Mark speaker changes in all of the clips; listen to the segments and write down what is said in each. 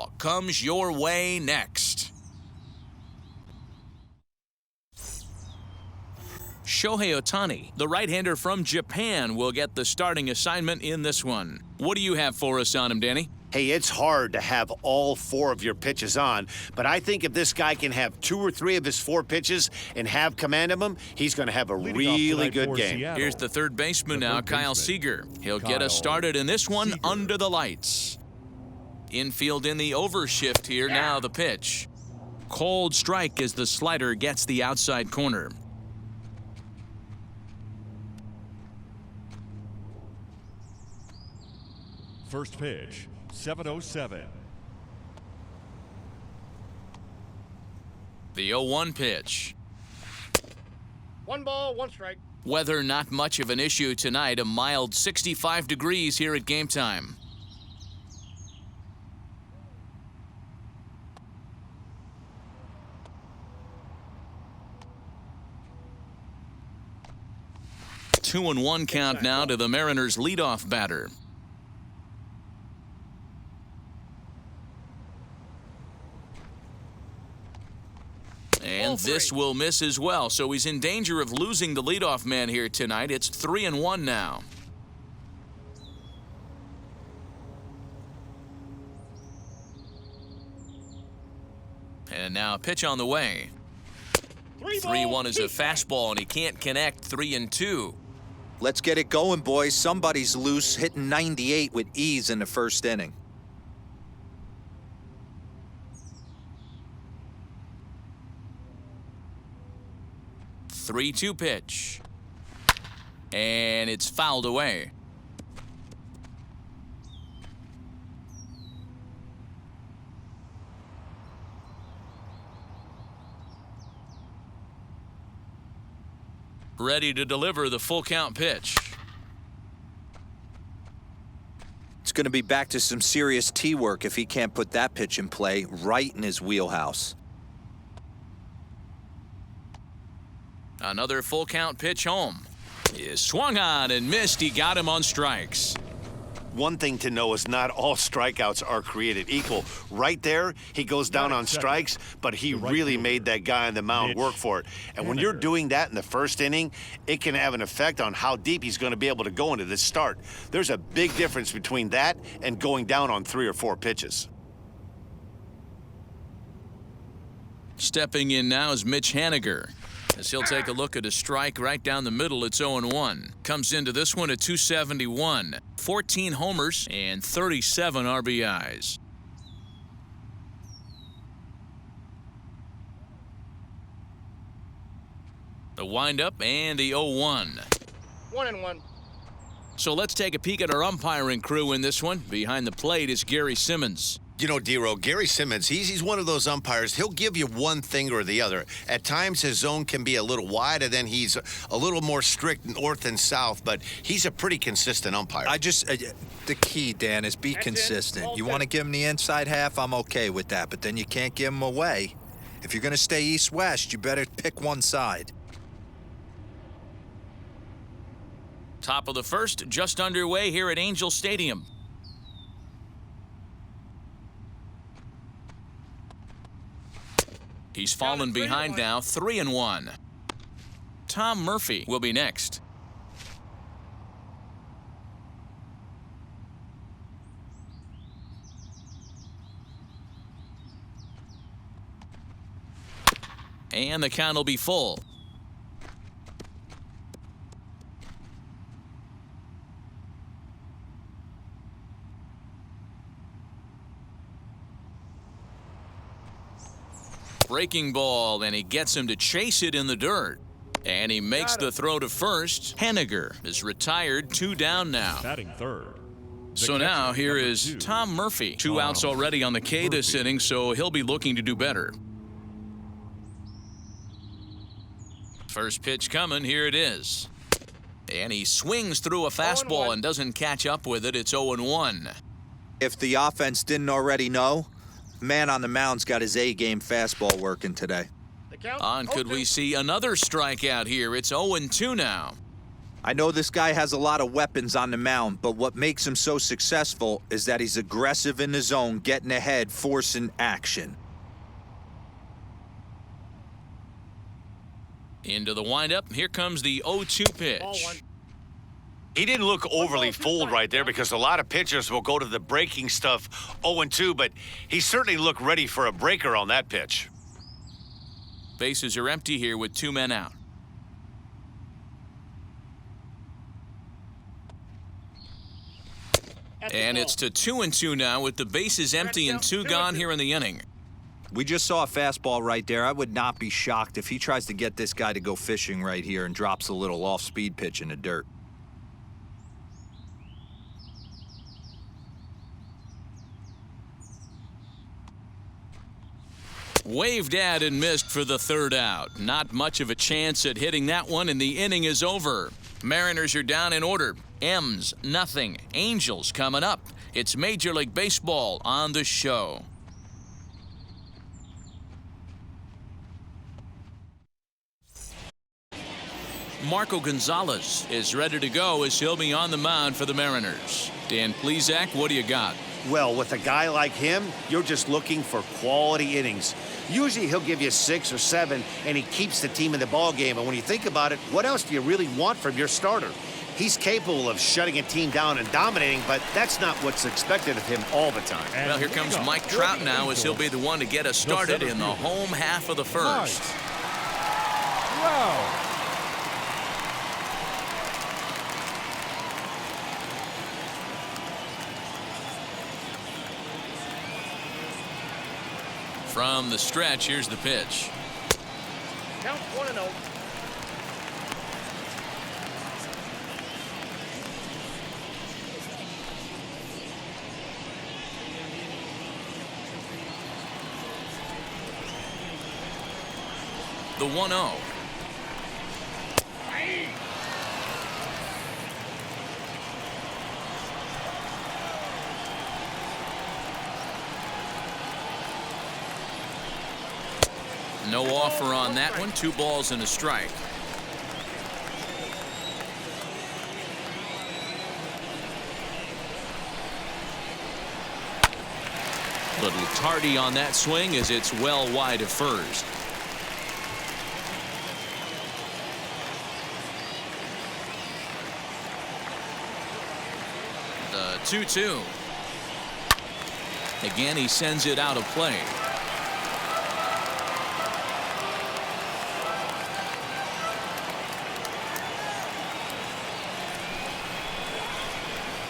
Speaker 1: baseball comes your way next. Shohei Ohtani, the right-hander from Japan, will get the starting assignment in this one. What do you have for us on him, Danny?
Speaker 2: Hey, it's hard to have all 4 of your pitches on, but I think if this guy can have 2 or 3 of his 4 pitches and have command of them, he's going to have a really good game.
Speaker 1: Here's the third baseman now, Kyle Seager. He'll get us started in this one under the lights. Infield in the overshift here. Now the pitch. Cold strike as the slider gets the outside corner.
Speaker 3: First pitch, 7:07.
Speaker 1: The 0-1 pitch.
Speaker 4: 1 ball, 1 strike.
Speaker 1: Weather not much of an issue tonight. A mild 65 degrees here at game time. Two and 1 count now to the Mariners' leadoff batter. And this will miss as well, so he's in danger of losing the leadoff man here tonight. It's 3-1 now. And now a pitch on the way. 3-1 is a fastball, and he can't connect. 3-2.
Speaker 5: Let's get it going, boys. Somebody's loose, hitting 98 with ease in the first inning.
Speaker 1: Three-two pitch. And it's fouled away. Ready to deliver the full count pitch.
Speaker 5: It's going to be back to some serious tee work if he can't put that pitch in play right in his wheelhouse.
Speaker 1: Another full count pitch home. He swung on and missed. He got him on strikes.
Speaker 2: One thing to know is not all strikeouts are created equal. Right there, he goes down on strikes, but he really made that guy on the mound work for it. And when you're doing that in the first inning, it can have an effect on how deep he's going to be able to go into this start. There's a big difference between that and going down on 3 or 4 pitches.
Speaker 1: Stepping in now is Mitch Haniger, as he'll take a look at a strike right down the middle. It's 0-1. Comes into this one at 271. 14 homers and 37 RBIs. The windup and the 0-1.
Speaker 4: 1-1.
Speaker 1: So let's take a peek at our umpiring crew in this one. Behind the plate is Gary Simmons.
Speaker 6: You know, D-Row, Gary Simmons, he's one of those umpires. He'll give you one thing or the other. At times, his zone can be a little wide, and then he's a little more strict north and south, but he's a pretty consistent umpire.
Speaker 5: The key, Dan, is be consistent. You want to give him the inside half, I'm okay with that, but then you can't give him away. If you're going to stay east-west, you better pick one side.
Speaker 1: Top of the first, just underway here at Angel Stadium. He's fallen behind now, 3-1. Tom Murphy will be next. And the count will be full. Breaking ball, and he gets him to chase it in the dirt. And he makes the throw to first. Haniger is retired, 2 down now.
Speaker 3: Batting third.
Speaker 1: So now here is Tom Murphy. 2 outs already on the K this inning, so he'll be looking to do better. First pitch coming, here it is. And he swings through a fastball and doesn't catch up with it. It's 0-1.
Speaker 5: If the offense didn't already know, man on the mound's got his A-game fastball working today.
Speaker 1: On could we see another strikeout here? It's 0-2 now.
Speaker 5: I know this guy has a lot of weapons on the mound, but what makes him so successful is that he's aggressive in the zone, getting ahead, forcing action.
Speaker 1: Into the windup. Here comes the 0-2 pitch.
Speaker 2: He didn't look overly fooled right there because a lot of pitchers will go to the breaking stuff 0-2, but he certainly looked ready for a breaker on that pitch.
Speaker 1: Bases are empty here with 2 men out. And it's to 2-2 now with the bases empty and 2 gone here in the inning.
Speaker 5: We just saw a fastball right there. I would not be shocked if he tries to get this guy to go fishing right here and drops a little off-speed pitch in the dirt.
Speaker 1: Waved at and missed for the 3rd out. Not much of a chance at hitting that one, and the inning is over. Mariners are down in order. M's nothing. Angels coming up. It's Major League Baseball on the show. Marco Gonzalez is ready to go as he'll be on the mound for the Mariners. Dan Plesac, what do you got?
Speaker 2: Well, with a guy like him, you're just looking for quality innings. Usually he'll give you 6 or 7, and he keeps the team in the ballgame. And when you think about it, what else do you really want from your starter? He's capable of shutting a team down and dominating, but that's not what's expected of him all the time.
Speaker 1: Well, here comes Mike Trout now as he'll be the one to get us started in the home half of the first.
Speaker 3: Wow.
Speaker 1: From the stretch, here's the pitch.
Speaker 4: Count 1-0.
Speaker 1: The 1-0. No offer on that one. 2 balls and a strike. Little tardy on that swing as it's well wide of first. The 2-2. Again, he sends it out of play.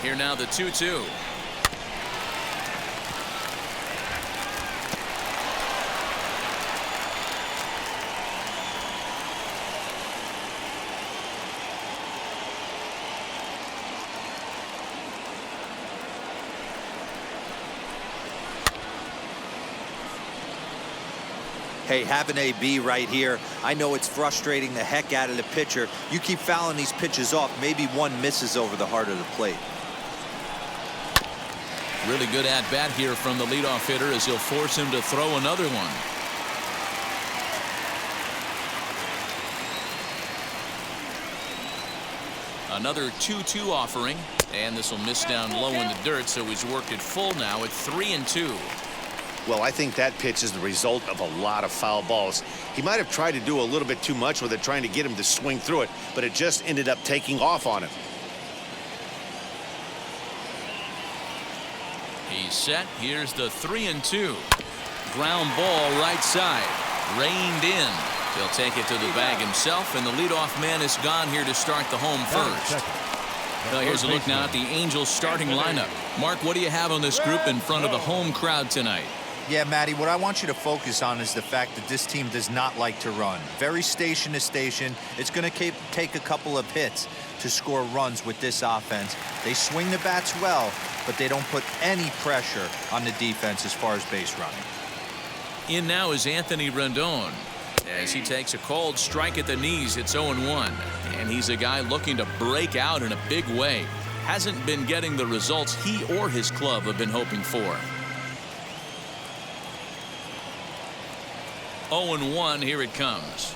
Speaker 1: Here now the 2-2.
Speaker 5: Hey, have an AB right here. I know it's frustrating the heck out of the pitcher. You keep fouling these pitches off, maybe one misses over the heart of the plate.
Speaker 1: Really good at-bat here from the leadoff hitter as he'll force him to throw another one. Another 2-2 offering, and this will miss down low in the dirt, so he's worked it full now at 3-2.
Speaker 2: Well, I think that pitch is the result of a lot of foul balls. He might have tried to do a little bit too much with it, trying to get him to swing through it, but it just ended up taking off on him.
Speaker 1: He's set. Here's the 3-2. Ground ball right side. Reined in. He'll take it to the bag himself, and the leadoff man is gone here to start the home first. Well, here's a look now at the Angels starting lineup. Mark, what do you have on this group in front of the home crowd tonight?
Speaker 5: Yeah, Matty, what I want you to focus on is the fact that this team does not like to run. Very station to station. It's going to take a couple of hits to score runs with this offense. They swing the bats well, but they don't put any pressure on the defense as far as base running.
Speaker 1: In now is Anthony Rendon as he takes a cold strike at the knees. It's 0-1, and he's a guy looking to break out in a big way. Hasn't been getting the results he or his club have been hoping for. 0-1, here it comes.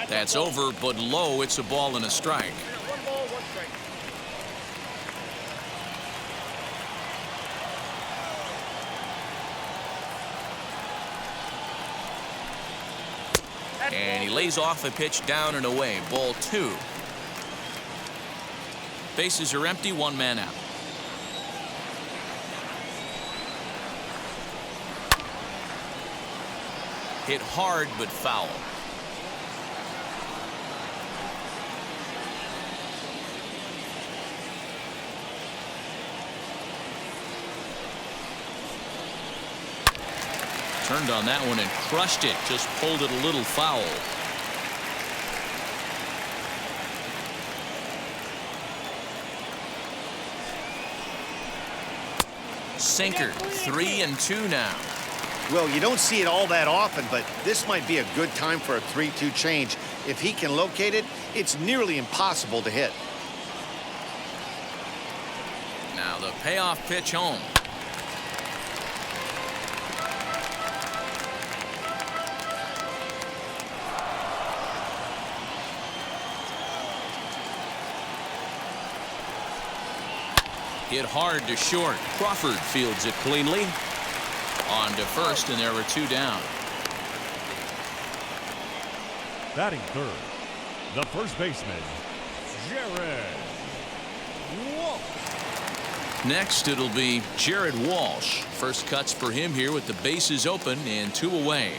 Speaker 1: That's over, but low. It's a ball and a strike. And he lays off a pitch down and away. Ball 2. Bases are empty, 1 man out. Hit hard but foul. Turned on that one and crushed it. Just pulled it a little foul. Sinker. 3-2 now.
Speaker 2: Well, you don't see it all that often, but this might be a good time for a 3-2 change. If he can locate it, it's nearly impossible to hit.
Speaker 1: Now the payoff pitch home. Hit hard to short. Crawford fields it cleanly. On to first, and there were 2 down.
Speaker 3: Batting third, the first baseman, Jared Walsh.
Speaker 1: Next, it'll be Jared Walsh. First cuts for him here with the bases open and 2 away.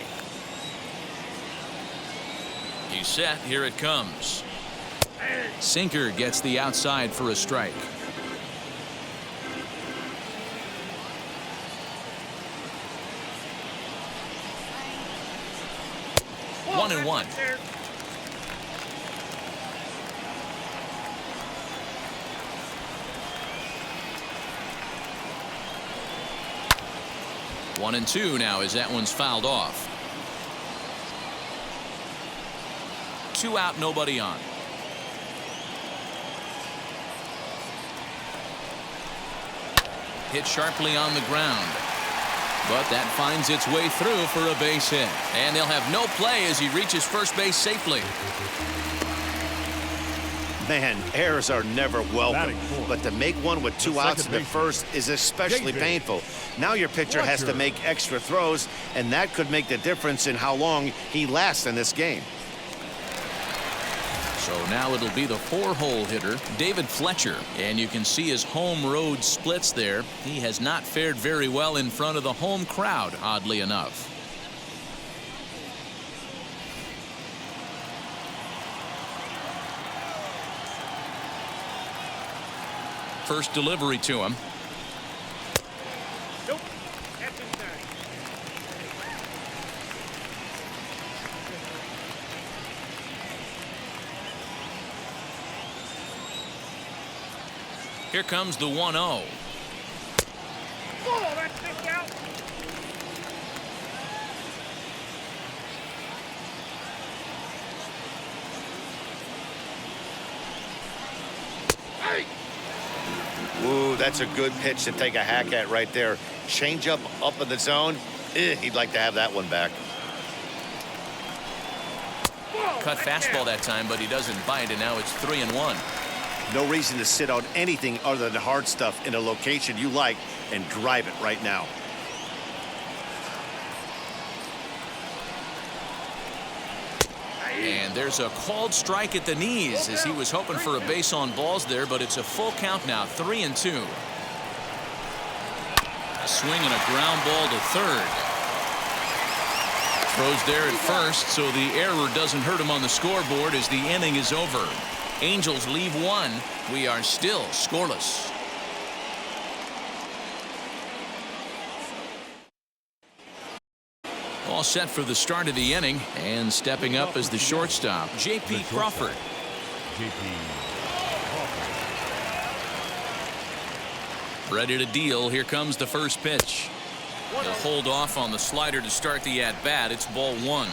Speaker 1: He's set. Here it comes. Sinker gets the outside for a strike. 1-1. One and 2 now as that one's fouled off. 2 out, nobody on. Hit sharply on the ground. But that finds its way through for a base hit. And they'll have no play as he reaches first base safely.
Speaker 2: Man, errors are never welcome, but to make one with 2 outs in the first is especially painful. Now your pitcher has to make extra throws, and that could make the difference in how long he lasts in this game.
Speaker 1: So now it'll be the 4-hole hitter, David Fletcher. And you can see his home road splits there. He has not fared very well in front of the home crowd, oddly enough. First delivery to him.
Speaker 4: Nope. That's inside.
Speaker 1: Here comes the 1-0.
Speaker 4: Oh, that's kicked out. Hey!
Speaker 2: Ooh, that's a good pitch to take a hack at right there. Change up in the zone. He'd like to have that one back.
Speaker 1: Cut fastball that time, but he doesn't bite, and now it's 3-1.
Speaker 2: No reason to sit on anything other than hard stuff in a location you like and drive it right now.
Speaker 1: And there's a called strike at the knees as he was hoping for a base on balls there, but it's a full count now, 3-2. A swing and a ground ball to third. Throws there at first, so the error doesn't hurt him on the scoreboard as the inning is over. Angels leave 1. We are still scoreless. All set for the start of the inning, and stepping up as the shortstop, J.P. Crawford. Ready to deal. Here comes the first pitch. He'll hold off on the slider to start the at-bat. It's ball 1.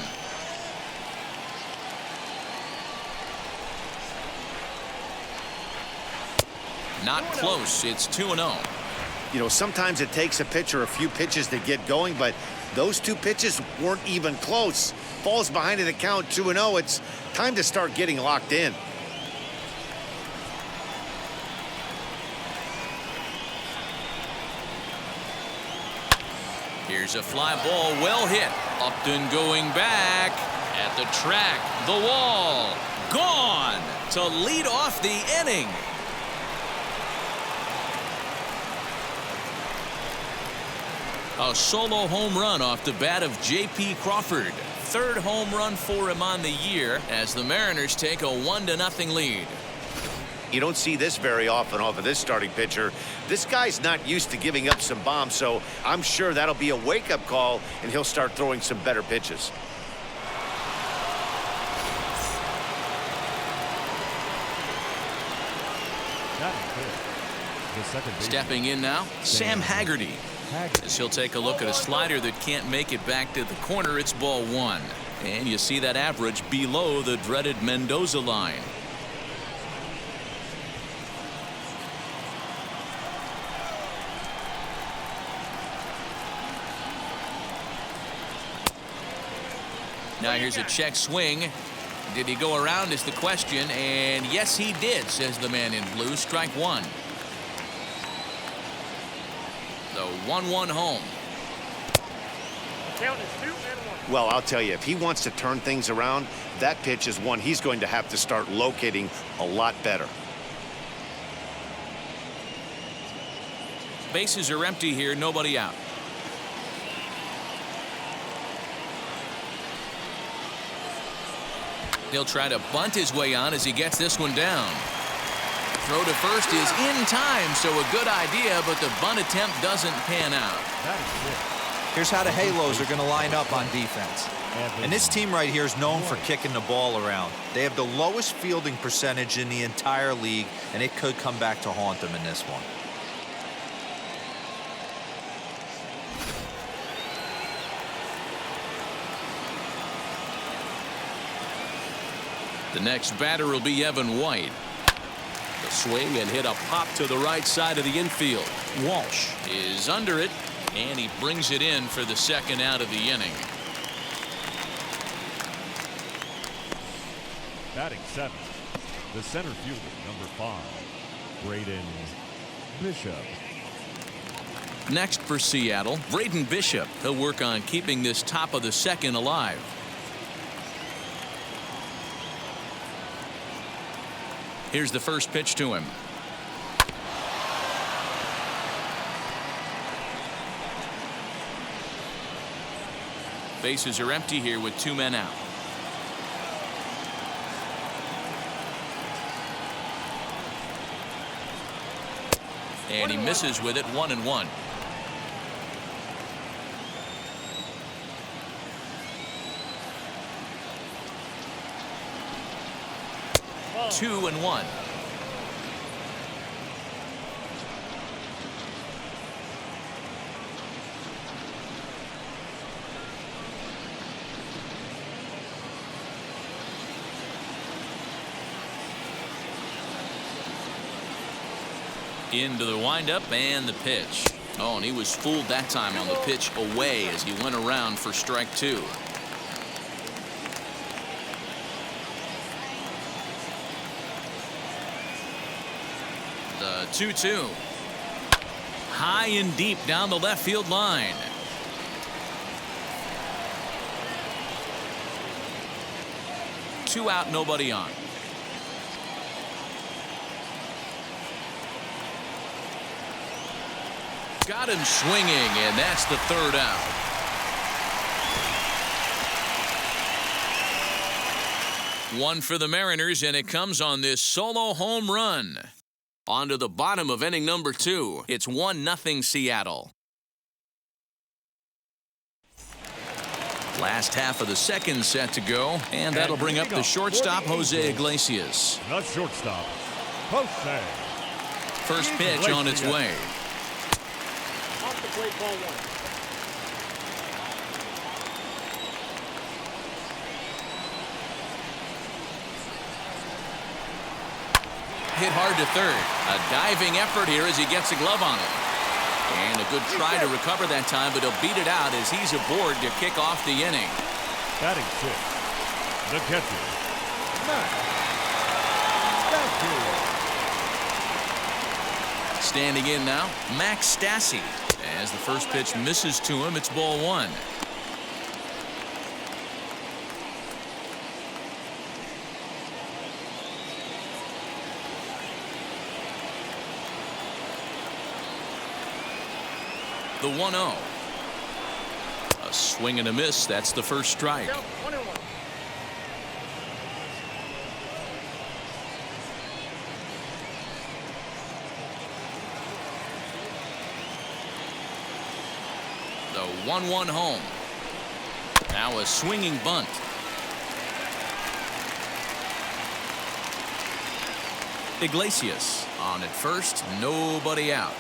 Speaker 1: Not close. It's 2-0.
Speaker 2: You know, sometimes it takes a pitcher a few pitches to get going, but those 2 pitches weren't even close. Falls behind in the count, 2-0. It's time to start getting locked in.
Speaker 1: Here's a fly ball, well hit. Upton going back. At the track, the wall, gone to lead off the inning. A solo home run off the bat of J.P. Crawford. Third home run for him on the year as the Mariners take a 1-0 lead.
Speaker 2: You don't see this very often off of this starting pitcher. This guy's not used to giving up some bombs, so I'm sure that'll be a wake-up call, and he'll start throwing some better pitches.
Speaker 1: Stepping in now, Sam Haggerty. As he'll take a look at a slider that can't make it back to the corner. It's ball one. And you see that average below the dreaded Mendoza line. Now here's a check swing. Did he go around is the question, and yes he did, says the man in blue. Strike one. The 1-1 home.
Speaker 4: Count is 2-1.
Speaker 2: Well, I'll tell you, if he wants to turn things around, that pitch is one he's going to have to start locating a lot better.
Speaker 1: Bases are empty here, nobody out. He'll try to bunt his way on as he gets this one down. Throw to first is in time, so a good idea, but the bunt attempt doesn't pan out.
Speaker 5: Here's how the Halos are going to line up on defense. And this team right here is known for kicking the ball around. They have the lowest fielding percentage in the entire league, and it could come back to haunt them in this one.
Speaker 1: The next batter will be Evan White. The swing and hit a pop to the right side of the infield. Walsh is under it, and he brings it in for the second out of the inning.
Speaker 3: Batting seventh, the center fielder, number 5, Braden Bishop.
Speaker 1: Next for Seattle, Braden Bishop. He'll work on keeping this top of the second alive. Here's the first pitch to him. Bases are empty here with 2 men out. And he misses with it, 1-1. Oh. 2-1. Into the windup and the pitch. Oh, and he was fooled that time on the pitch away as he went around for strike 2. The 2-2. High and deep down the left field line. Two out, nobody on. Got him swinging, and that's the third out. One for the Mariners, and it comes on this solo home run. On to the bottom of inning number 2. It's 1-0 Seattle. Last half of the second set to go, and that'll bring up the shortstop, Jose Iglesias.
Speaker 3: The shortstop, Jose.
Speaker 1: First pitch on its way.
Speaker 4: Off the plate, ball 1.
Speaker 1: Hit hard to third. A diving effort here as he gets a glove on it. And a good try to recover that time, but he'll beat it out as he's aboard to kick off the inning.
Speaker 3: Batting 6, the catcher, Max.
Speaker 1: Standing in now, Max Stassi. As the first pitch misses to him, it's ball 1. The 1-0. A swing and a miss. That's the first strike.
Speaker 4: Yep, 1-1.
Speaker 1: The 1-1 home. Now a swinging bunt. Iglesias on at first, nobody out.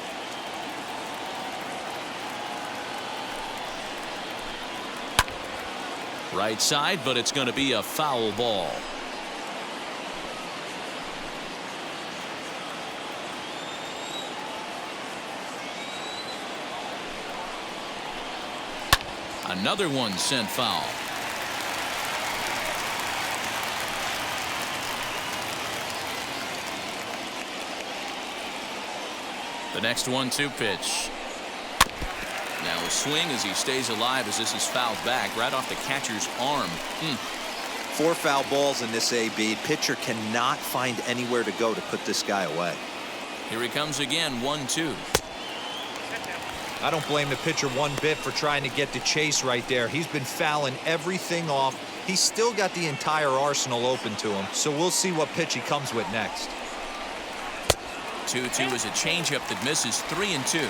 Speaker 1: Right side, but it's going to be a foul ball. Another one sent foul. The next 1-2 pitch. Now a swing as he stays alive as this is fouled back right off the catcher's arm.
Speaker 5: 4 foul balls in this AB. Pitcher cannot find anywhere to go to put this guy away.
Speaker 1: Here he comes again, 1-2.
Speaker 5: I don't blame the pitcher one bit for trying to get the chase right there. He's been fouling everything off. He's still got the entire arsenal open to him, so we'll see what pitch he comes with next.
Speaker 1: 2-2 is a changeup that misses. 3-2.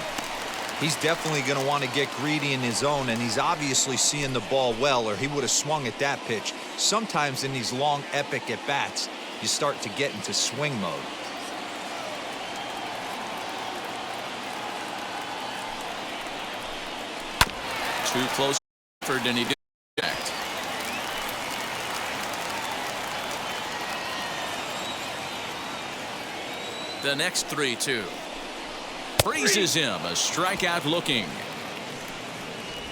Speaker 5: He's definitely going to want to get greedy in his zone, and he's obviously seeing the ball well, or he would have swung at that pitch. Sometimes in these long, epic at-bats, you start to get into swing mode.
Speaker 1: Too close effort, and he did act. The next 3-2. Freezes him. A strikeout looking.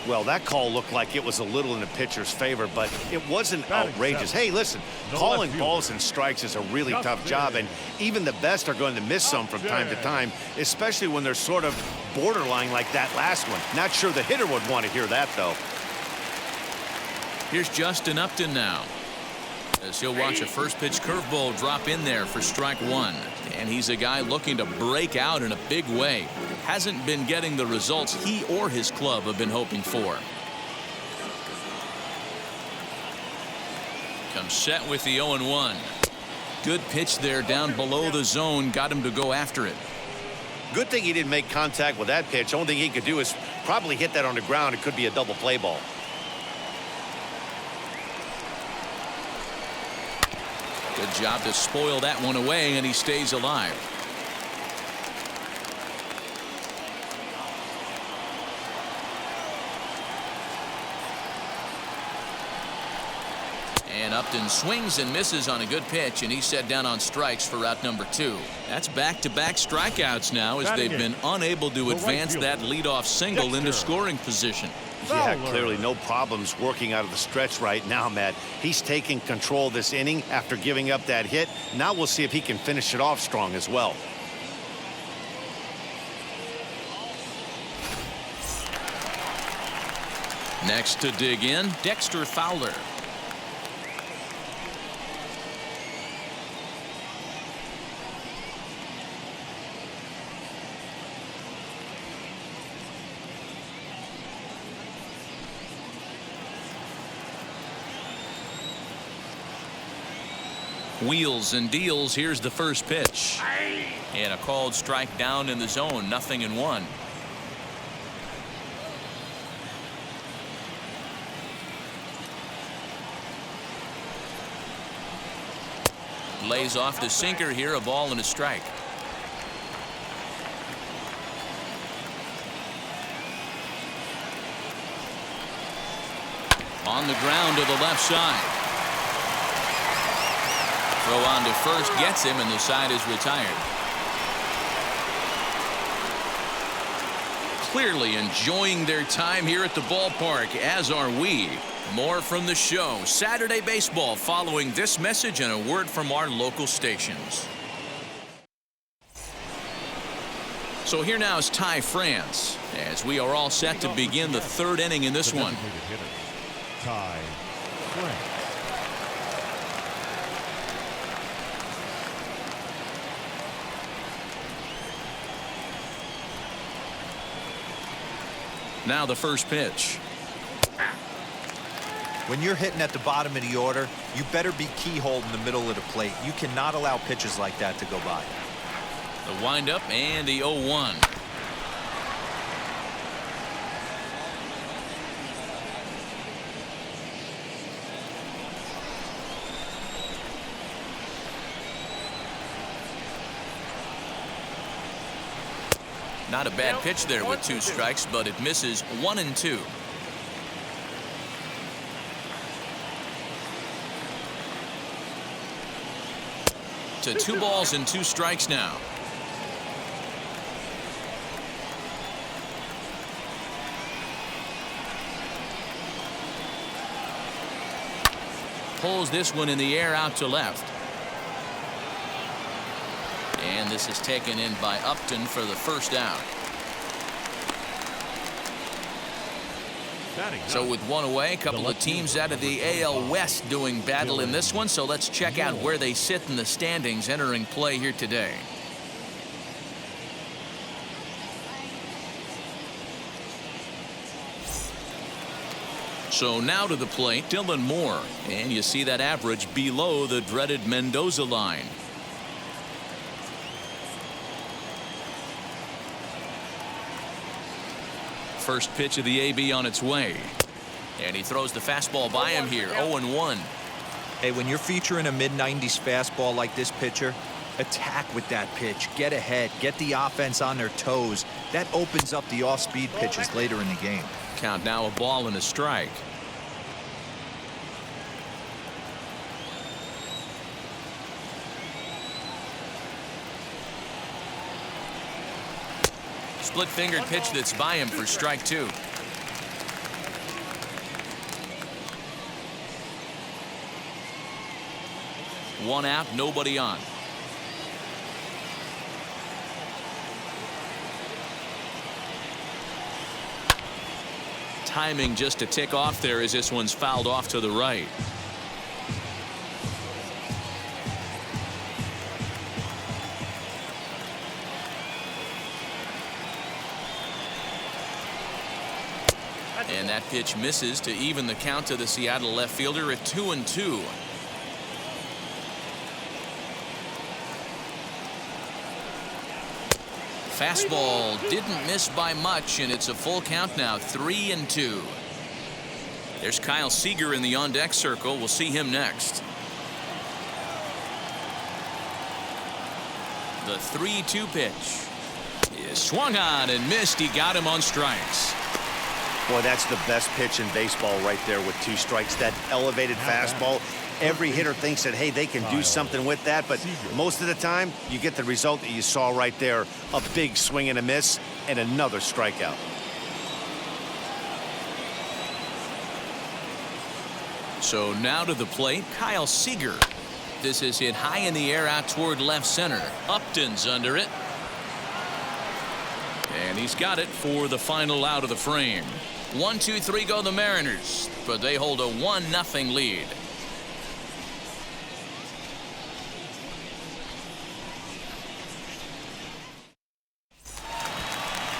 Speaker 2: Well, that call looked like it was a little in the pitcher's favor, but it wasn't outrageous. Hey, listen, calling balls and strikes is a really tough job, and even the best are going to miss some from time to time, especially when they're sort of borderline like that last one. Not sure the hitter would want to hear that, though.
Speaker 1: Here's Justin Upton now, as he'll watch a first pitch curveball drop in there for strike 1. And he's a guy looking to break out in a big way. Hasn't been getting the results he or his club have been hoping for. Comes set with the 0-1. Good pitch there down below the zone. Got him to go after it.
Speaker 2: Good thing he didn't make contact with that pitch. Only thing he could do is probably hit that on the ground. It could be a double play ball.
Speaker 1: Good job to spoil that one away, and he stays alive. And Upton swings and misses on a good pitch, and he's set down on strikes for out number 2. That's back-to-back strikeouts now as they've been unable to advance that leadoff single into scoring position.
Speaker 2: Yeah, clearly no problems working out of the stretch right now, Matt. He's taking control of this inning after giving up that hit. Now we'll see if he can finish it off strong as well.
Speaker 1: Next to dig in, Dexter Fowler. Wheels and deals. Here's the first pitch. And a called strike down in the zone. 0-1. Lays off the sinker here. A ball and a strike. On the ground to the left side. Throw on to first, gets him, and the side is retired. Clearly enjoying their time here at the ballpark, as are we. More from the show. Saturday Baseball following this message and a word from our local stations. So here now is Ty France, as we are all set to begin the 3rd inning in this one.
Speaker 3: Ty France.
Speaker 1: Now the first pitch.
Speaker 5: When you're hitting at the bottom of the order, you better be keyhole in the middle of the plate. You cannot allow pitches like that to go by.
Speaker 1: The windup and the 0-1. Not a bad pitch there with 2 strikes, but it misses 1-2. To 2 balls and 2 strikes now. Pulls this one in the air out to left. And this is taken in by Upton for the first out. So with 1 away, a couple of teams out of the AL West doing battle in this one. So let's check out where they sit in the standings entering play here today. So now to the plate, Dylan Moore. And you see that average below the dreaded Mendoza line. First pitch of the AB on its way. And he throws the fastball by him here. 0-1.
Speaker 5: Hey, when you're featuring a mid-90s fastball like this pitcher, attack with that pitch. Get ahead. Get the offense on their toes. That opens up the off-speed pitches later in the game.
Speaker 1: Count now a ball and a strike. Split-fingered pitch that's by him for strike 2. One out, nobody on. Timing just a tick off there as this one's fouled off to the right. And that pitch misses to even the count to the Seattle left fielder at 2-2. Fastball didn't miss by much, and it's a full count now, 3-2. There's Kyle Seager in the on-deck circle. We'll see him next. The 3-2 pitch is swung on and missed. He got him on strikes.
Speaker 2: Boy, that's the best pitch in baseball right there with 2 strikes. That elevated fastball. Every hitter thinks that, hey, they can do something with that, but most of the time you get the result that you saw right there, a big swing and a miss and another strikeout.
Speaker 1: So now to the plate, Kyle Seager. This is hit high in the air out toward left center. Upton's under it. And he's got it for the final out of the frame. 1-2-3 go the Mariners, but they hold a 1-0 lead.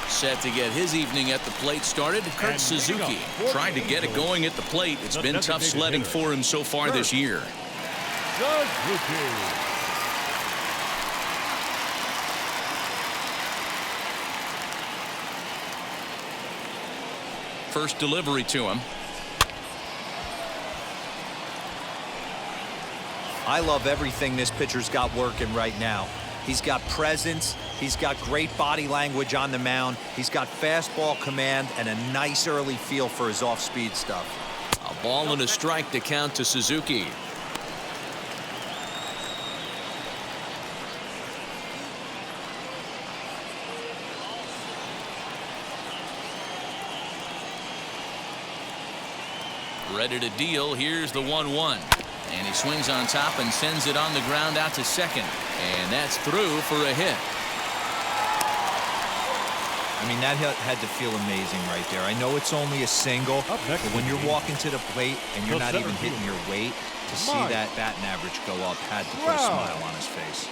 Speaker 1: Set to get his evening at the plate started, Kurt Suzuki. Tried to get it going at the plate. It's been tough sledding for him so far this year. First delivery to him.
Speaker 5: I love everything this pitcher's got working right now. He's got presence. He's got great body language on the mound. He's got fastball command and a nice early feel for his off-speed stuff.
Speaker 1: A ball and a strike to count to Suzuki. Ready to deal. Here's the 1-1. And he swings on top and sends it on the ground out to second. And that's through for a hit.
Speaker 5: I mean, that had to feel amazing right there. I know it's only a single, but when you're walking to the plate and you're not even hitting your weight, to see that batting average go up had to put a smile on his face.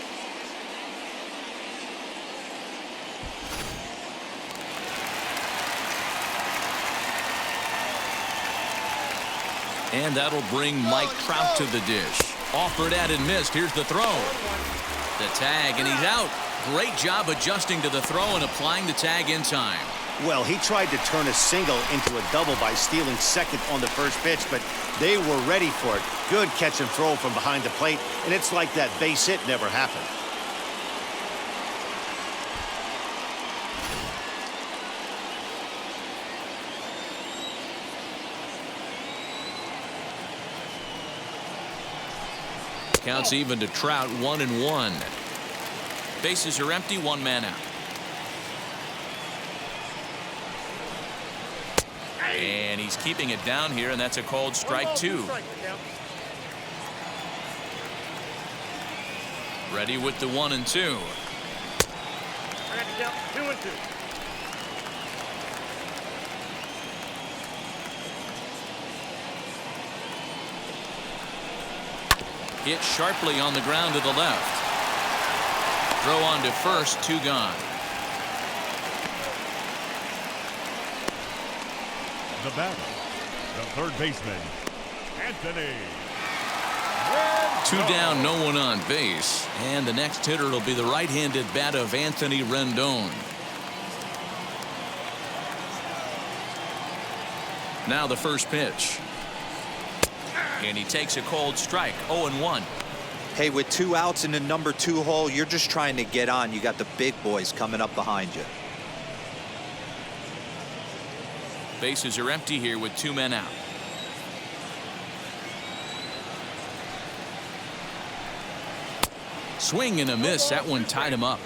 Speaker 1: And that'll bring Mike Trout to the dish. Offered at and missed. Here's the throw. The tag, and he's out. Great job adjusting to the throw and applying the tag in time.
Speaker 2: Well, he tried to turn a single into a double by stealing second on the first pitch, but they were ready for it. Good catch and throw from behind the plate, and it's like that base hit never happened.
Speaker 1: Counts even to Trout, 1-1. Bases are empty, one man out. And he's keeping it down here, and that's a called strike 2. Ready with the 1 and 2.
Speaker 4: I got to count 2 and 2.
Speaker 1: Hit sharply on the ground to the left. Throw on to first, 2 gone.
Speaker 3: The batter, the third baseman, Anthony.
Speaker 1: 2 down, no one on base. And the next hitter will be the right-handed bat of Anthony Rendon. Now the first pitch. And he takes a cold strike, 0-1.
Speaker 5: Hey, with 2 outs in the number 2 hole, you're just trying to get on. You got the big boys coming up behind you.
Speaker 1: Bases are empty here with 2 men out. Swing and a miss. That one tied him up.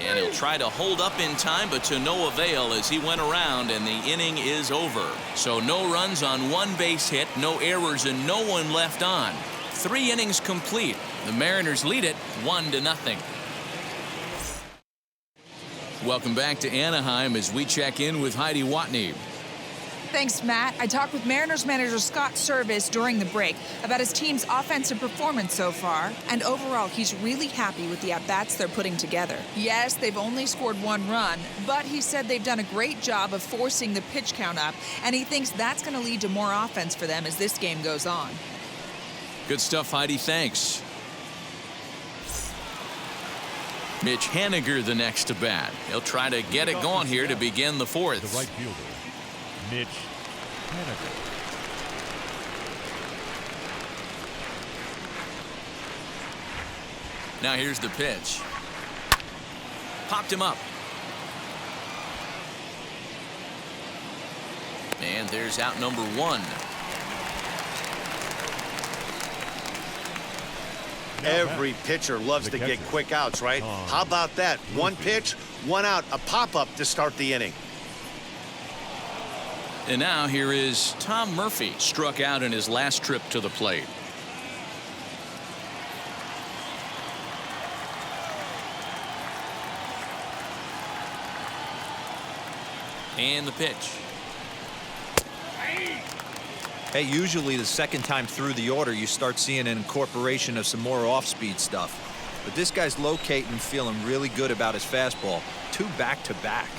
Speaker 1: And he'll try to hold up in time, but to no avail as he went around, and the inning is over. So no runs on 1 base hit, no errors, and no one left on. 3 innings complete. The Mariners lead it 1-0. Welcome back to Anaheim as we check in with Heidi Watney.
Speaker 7: Thanks, Matt. I talked with Mariners manager Scott Service during the break about his team's offensive performance so far, and overall, he's really happy with the at-bats they're putting together. Yes, they've only scored 1 run, but he said they've done a great job of forcing the pitch count up, and he thinks that's going to lead to more offense for them as this game goes on.
Speaker 1: Good stuff, Heidi. Thanks. Mitch Haniger the next to bat. He'll try to get it going here to begin the 4th.
Speaker 3: The right fielder, Mitch Haniger.
Speaker 1: Now here's the pitch. Popped him up. And there's out number 1.
Speaker 2: Every pitcher loves to get quick outs, right? How about that? 1 pitch, 1 out, a pop-up to start the inning.
Speaker 1: And now here is Tom Murphy, struck out in his last trip to the plate. And the pitch.
Speaker 5: Hey, usually the second time through the order, you start seeing an incorporation of some more off-speed stuff. But this guy's locating and feeling really good about his fastball. 2 back-to-back.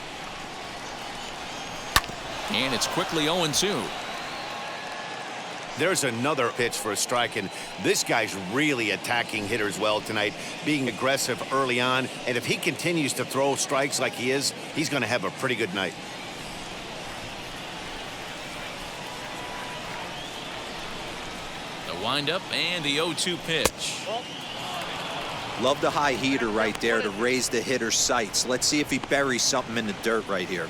Speaker 1: And it's quickly 0-2.
Speaker 2: There's another pitch for a strike, and this guy's really attacking hitters well tonight, being aggressive early on. And if he continues to throw strikes like he is, he's going to have a pretty good night.
Speaker 1: The windup and the 0-2 pitch.
Speaker 5: Love the high heater right there to raise the hitter's sights. Let's see if he buries something in the dirt right here.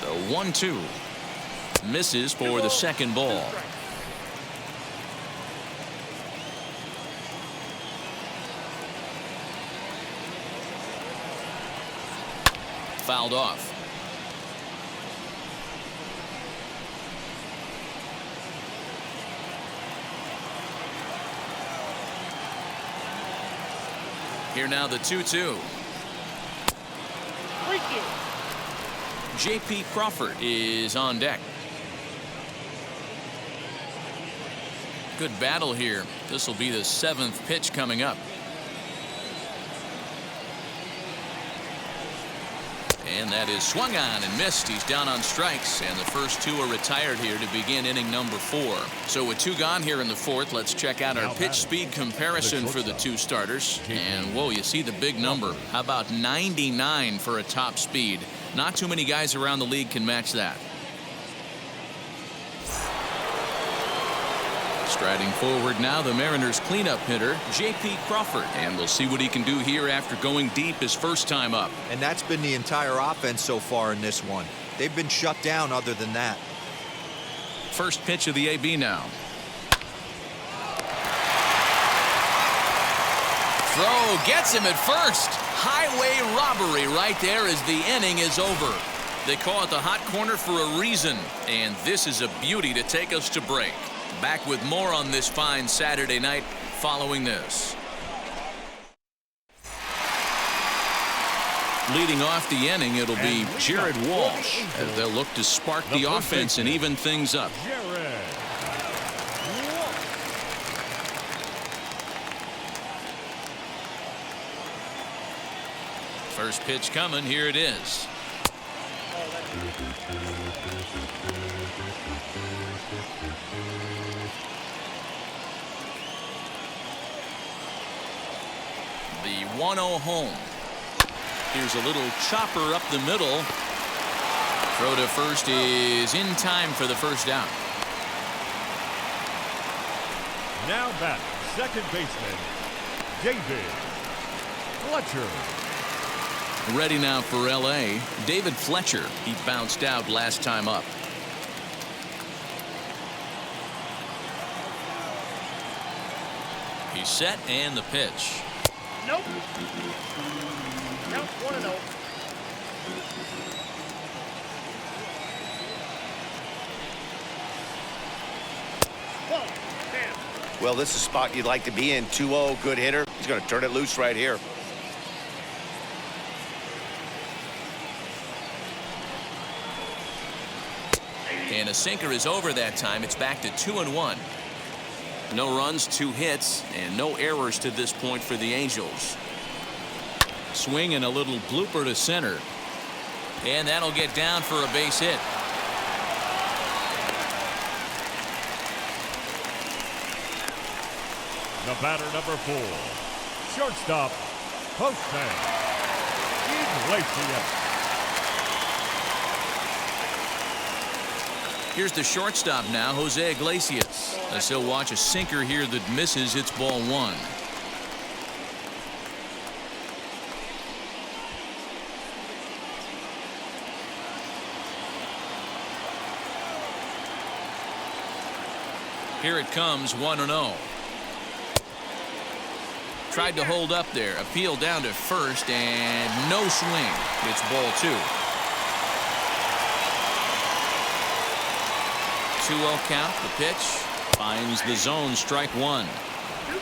Speaker 1: The 1-2 misses for the second ball. Fouled off. Here now the 2-2. J.P. Crawford is on deck. Good battle here. This will be the 7th pitch coming up. And that is swung on and missed. He's down on strikes, and the first 2 are retired here to begin inning number 4. So with 2 gone here in the 4th, let's check out our pitch speed comparison for the 2 starters. And whoa, you see the big number. How about 99 for a top speed? Not too many guys around the league can match that. Striding forward now, the Mariners cleanup hitter, J.P. Crawford. And we'll see what he can do here after going deep his first time up.
Speaker 5: And that's been the entire offense so far in this one. They've been shut down other than that.
Speaker 1: First pitch of the AB now. Throw gets him at first. Highway robbery right there as the inning is over. They call it the hot corner for a reason. And this is a beauty to take us to break. Back with more on this fine Saturday night following this. Leading off the inning, it'll be Jared Walsh as they'll look to spark the offense and even things up. First pitch coming. Here it is. The 1-0 home. Here's a little chopper up the middle. Throw to first is in time for the first down.
Speaker 3: Now back, second baseman, David Fletcher.
Speaker 1: Ready now for L.A., David Fletcher. He bounced out last time up. He's set and the pitch.
Speaker 4: Nope. Count 1-0.
Speaker 2: Well, this is a spot you'd like to be in. 2-0, good hitter. He's going to turn it loose right here.
Speaker 1: And a sinker is over that time. It's back to 2-1. No runs, 2 hits, and no errors to this point for the Angels. Swing and a little blooper to center. And that'll get down for a base hit.
Speaker 3: The batter, number 4, shortstop, Postman, Iglesias.
Speaker 1: Here's the shortstop now, Jose Iglesias, as he'll watch a sinker here that misses. It's ball 1. Here it comes, 1-0. Tried to hold up there. Appeal down to first, and no swing. It's ball 2. 2-0 count. The pitch finds the zone. Strike 1.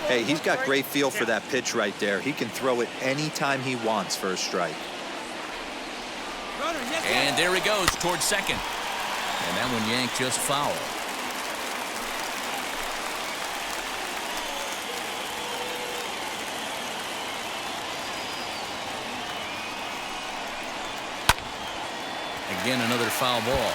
Speaker 5: Hey, he's got great feel for that pitch right there. He can throw it anytime he wants for a strike.
Speaker 1: And there he goes towards second. And that one yanked just foul. Again, another foul ball.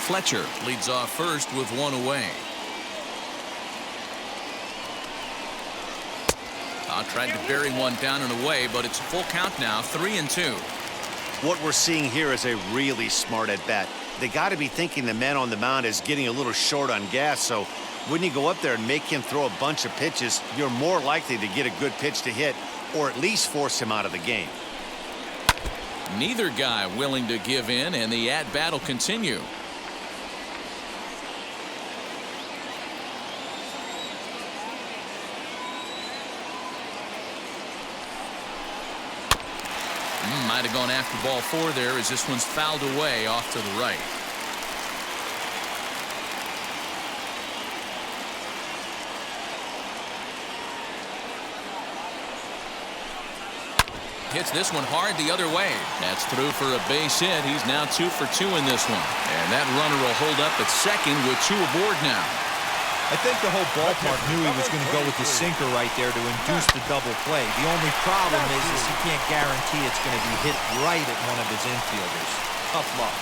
Speaker 1: Fletcher leads off first with 1 away. Tried to bury one down and away, but it's a full count now, 3-2.
Speaker 2: What we're seeing here is a really smart at bat. They got to be thinking the man on the mound is getting a little short on gas, so when you go up there and make him throw a bunch of pitches, you're more likely to get a good pitch to hit or at least force him out of the game.
Speaker 1: Neither guy willing to give in, and the at-bat will continue. Might have gone after ball 4 there as this one's fouled away off to the right. hits this one hard the other way. That's through for a base hit. He's now 2 for 2 in this one. And that runner will hold up at second with 2 aboard now.
Speaker 5: I think the whole ballpark knew he was going to go with the sinker right there to induce the double play. The only problem is he can't guarantee it's going to be hit right at one of his infielders. Tough luck.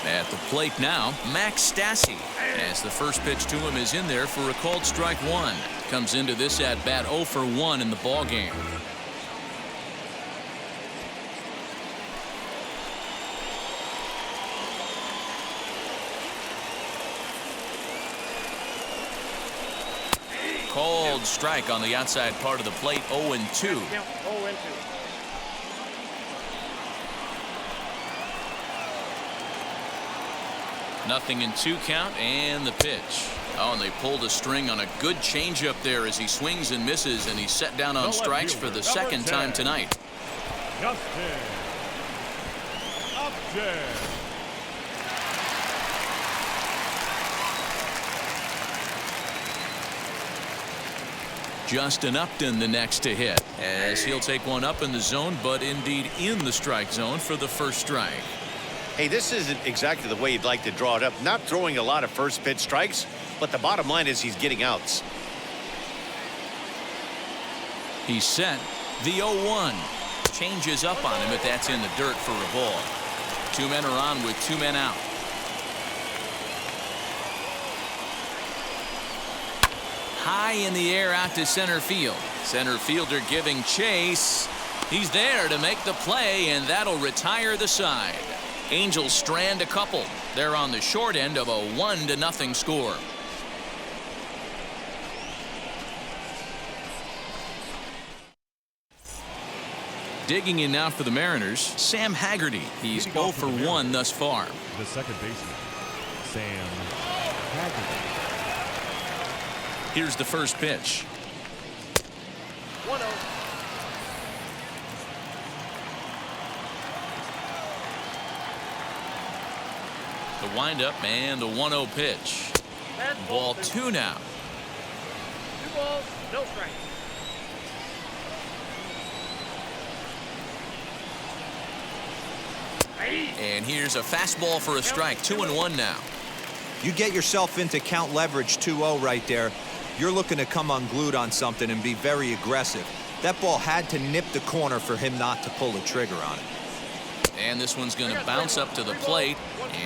Speaker 1: At the plate now, Max Stassi. As the first pitch to him is in there for a called strike 1. Comes into this at bat 0 for 1 in the ball game. Called strike on the outside part of the plate, 0-2. Nothing in 2 count, and the pitch. Oh, and they pulled a string on a good changeup there as he swings and misses, and he's set down on strikes for the second time tonight.
Speaker 3: Justin Upton.
Speaker 1: Justin Upton the next to hit, as he'll take one up in the zone, but indeed in the strike zone for the first strike.
Speaker 2: Hey, this isn't exactly the way you'd like to draw it up. Not throwing a lot of first pitch strikes, but the bottom line is he's getting outs.
Speaker 1: He's set. The 0-1 changes up on him, but that's in the dirt for a ball. 2 men are on with 2 men out. High in the air out to center field. Center fielder giving chase. He's there to make the play, and that'll retire the side. Angels strand a couple. They're on the short end of a 1-0 score. Digging in now for the Mariners, Sam Haggerty. He's 0 for 1 thus far.
Speaker 3: The second baseman, Sam Haggerty.
Speaker 1: Here's the first pitch.
Speaker 4: 1-0.
Speaker 1: The windup and the 1-0 pitch. Ball 2 now.
Speaker 4: 2 balls, no strikes.
Speaker 1: And here's a fastball for a strike. 2-1 now.
Speaker 5: You get yourself into count leverage 2-0 right there. You're looking to come unglued on something and be very aggressive. That ball had to nip the corner for him not to pull the trigger on it.
Speaker 1: And this one's going to bounce up to the plate.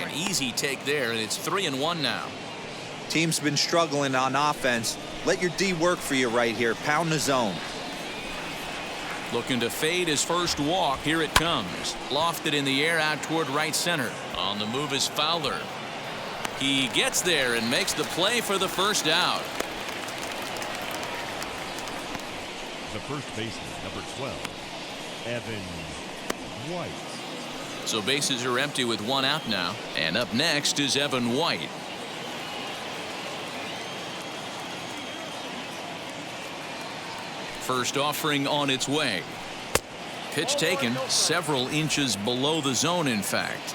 Speaker 1: An easy take there, and it's 3-1 now.
Speaker 5: Team's been struggling on offense. Let your D work for you right here. Pound the zone.
Speaker 1: Looking to fade his first walk. Here it comes. Lofted in the air out toward right center. On the move is Fowler. He gets there and makes the play for the first out.
Speaker 3: The first baseman, number 12, Evan White.
Speaker 1: So bases are empty with 1 out now. And up next is Evan White. First offering on its way. Pitch taken several inches below the zone, in fact.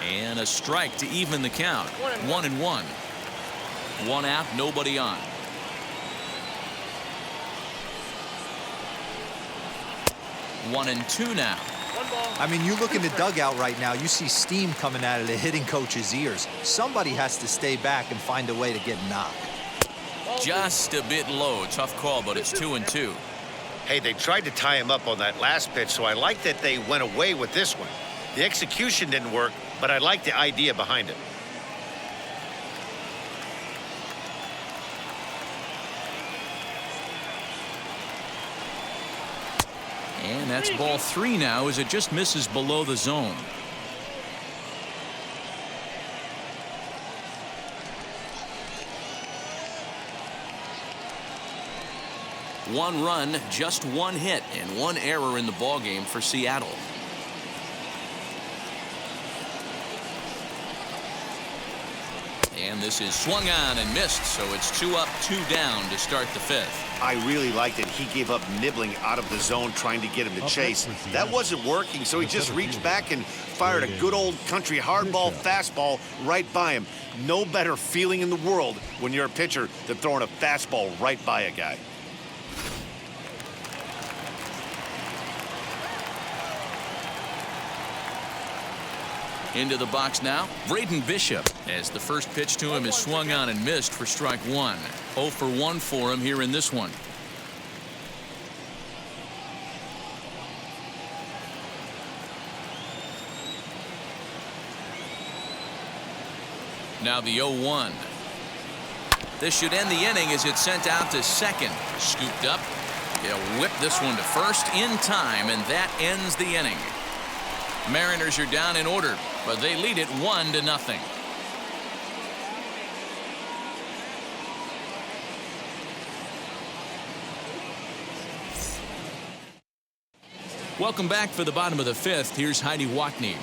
Speaker 1: And a strike to even the count. 1-1. 1 out, nobody on. 1-2 now.
Speaker 5: I mean, you look in the dugout right now, you see steam coming out of the hitting coach's ears. Somebody has to stay back and find a way to get knocked.
Speaker 1: Just a bit low. Tough call, but it's 2-2.
Speaker 2: Hey, they tried to tie him up on that last pitch, so I like that they went away with this one. The execution didn't work, but I like the idea behind it.
Speaker 1: And that's ball 3 now as it just misses below the zone. One run, just 1 hit, and 1 error in the ballgame for Seattle. And this is swung on and missed, so it's 2 up, 2 down to start the 5th.
Speaker 2: I really liked it. He gave up nibbling out of the zone trying to get him to chase. That wasn't working, so he just reached back and fired a good old country hardball fastball right by him. No better feeling in the world when you're a pitcher than throwing a fastball right by a guy.
Speaker 1: Into the box now, Braden Bishop, as the first pitch to him is swung on and missed for strike 1. 0 for 1 for him here in this one. Now the 0-1. This should end the inning as it's sent out to second. Scooped up. He'll whip this one to first in time, and that ends the inning. Mariners are down in order, but they lead it 1-0. Welcome back for the bottom of the 5th. Here's Heidi Watney.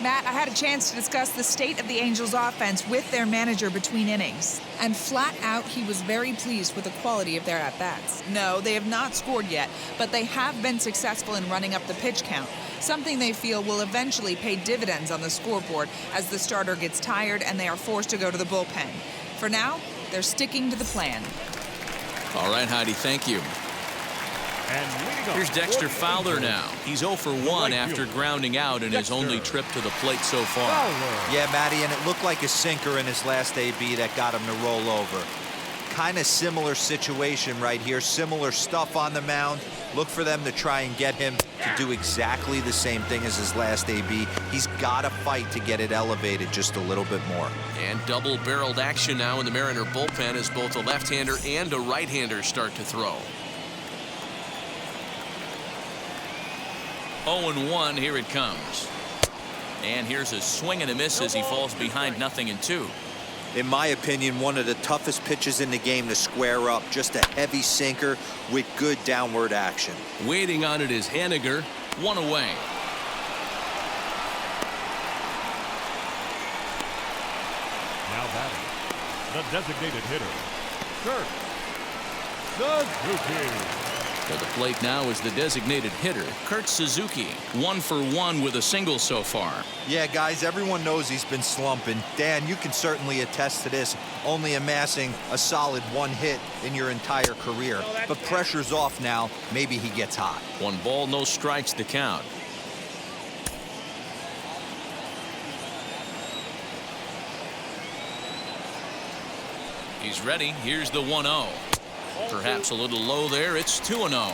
Speaker 7: Matt, I had a chance to discuss the state of the Angels offense with their manager between innings. And flat out, he was very pleased with the quality of their at-bats. No, they have not scored yet, but they have been successful in running up the pitch count, something they feel will eventually pay dividends on the scoreboard as the starter gets tired and they are forced to go to the bullpen. For now, they're sticking to the plan.
Speaker 1: All right, Heidi, thank you. Here's Dexter Fowler now. He's 0 for 1 after grounding out in his only trip to the plate so far.
Speaker 5: Yeah, Matty, and it looked like a sinker in his last AB that got him to roll over. Kind of similar situation right here. Similar stuff on the mound. Look for them to try and get him to do exactly the same thing as his last AB. He's got to fight to get it elevated just a little bit more.
Speaker 1: And double-barreled action now in the Mariner bullpen as both a left-hander and a right-hander start to throw. 0-1, here it comes. And here's a swing and a miss as he falls behind 0-2.
Speaker 5: In my opinion, one of the toughest pitches in the game to square up. Just a heavy sinker with good downward action.
Speaker 1: Waiting on it is Haniger. 1 away.
Speaker 3: Now batting, the designated hitter, Kurt Suzuki.
Speaker 1: To the plate now is the designated hitter, Kurt Suzuki. 1 for 1 with a single so far.
Speaker 5: Yeah, guys, everyone knows he's been slumping. Dan, you can certainly attest to this, only amassing a solid 1 hit in your entire career. But pressure's off now. Maybe he gets hot.
Speaker 1: 1 ball, no strikes to count. He's ready. Here's the 1-0. Perhaps a little low there. It's 2-0.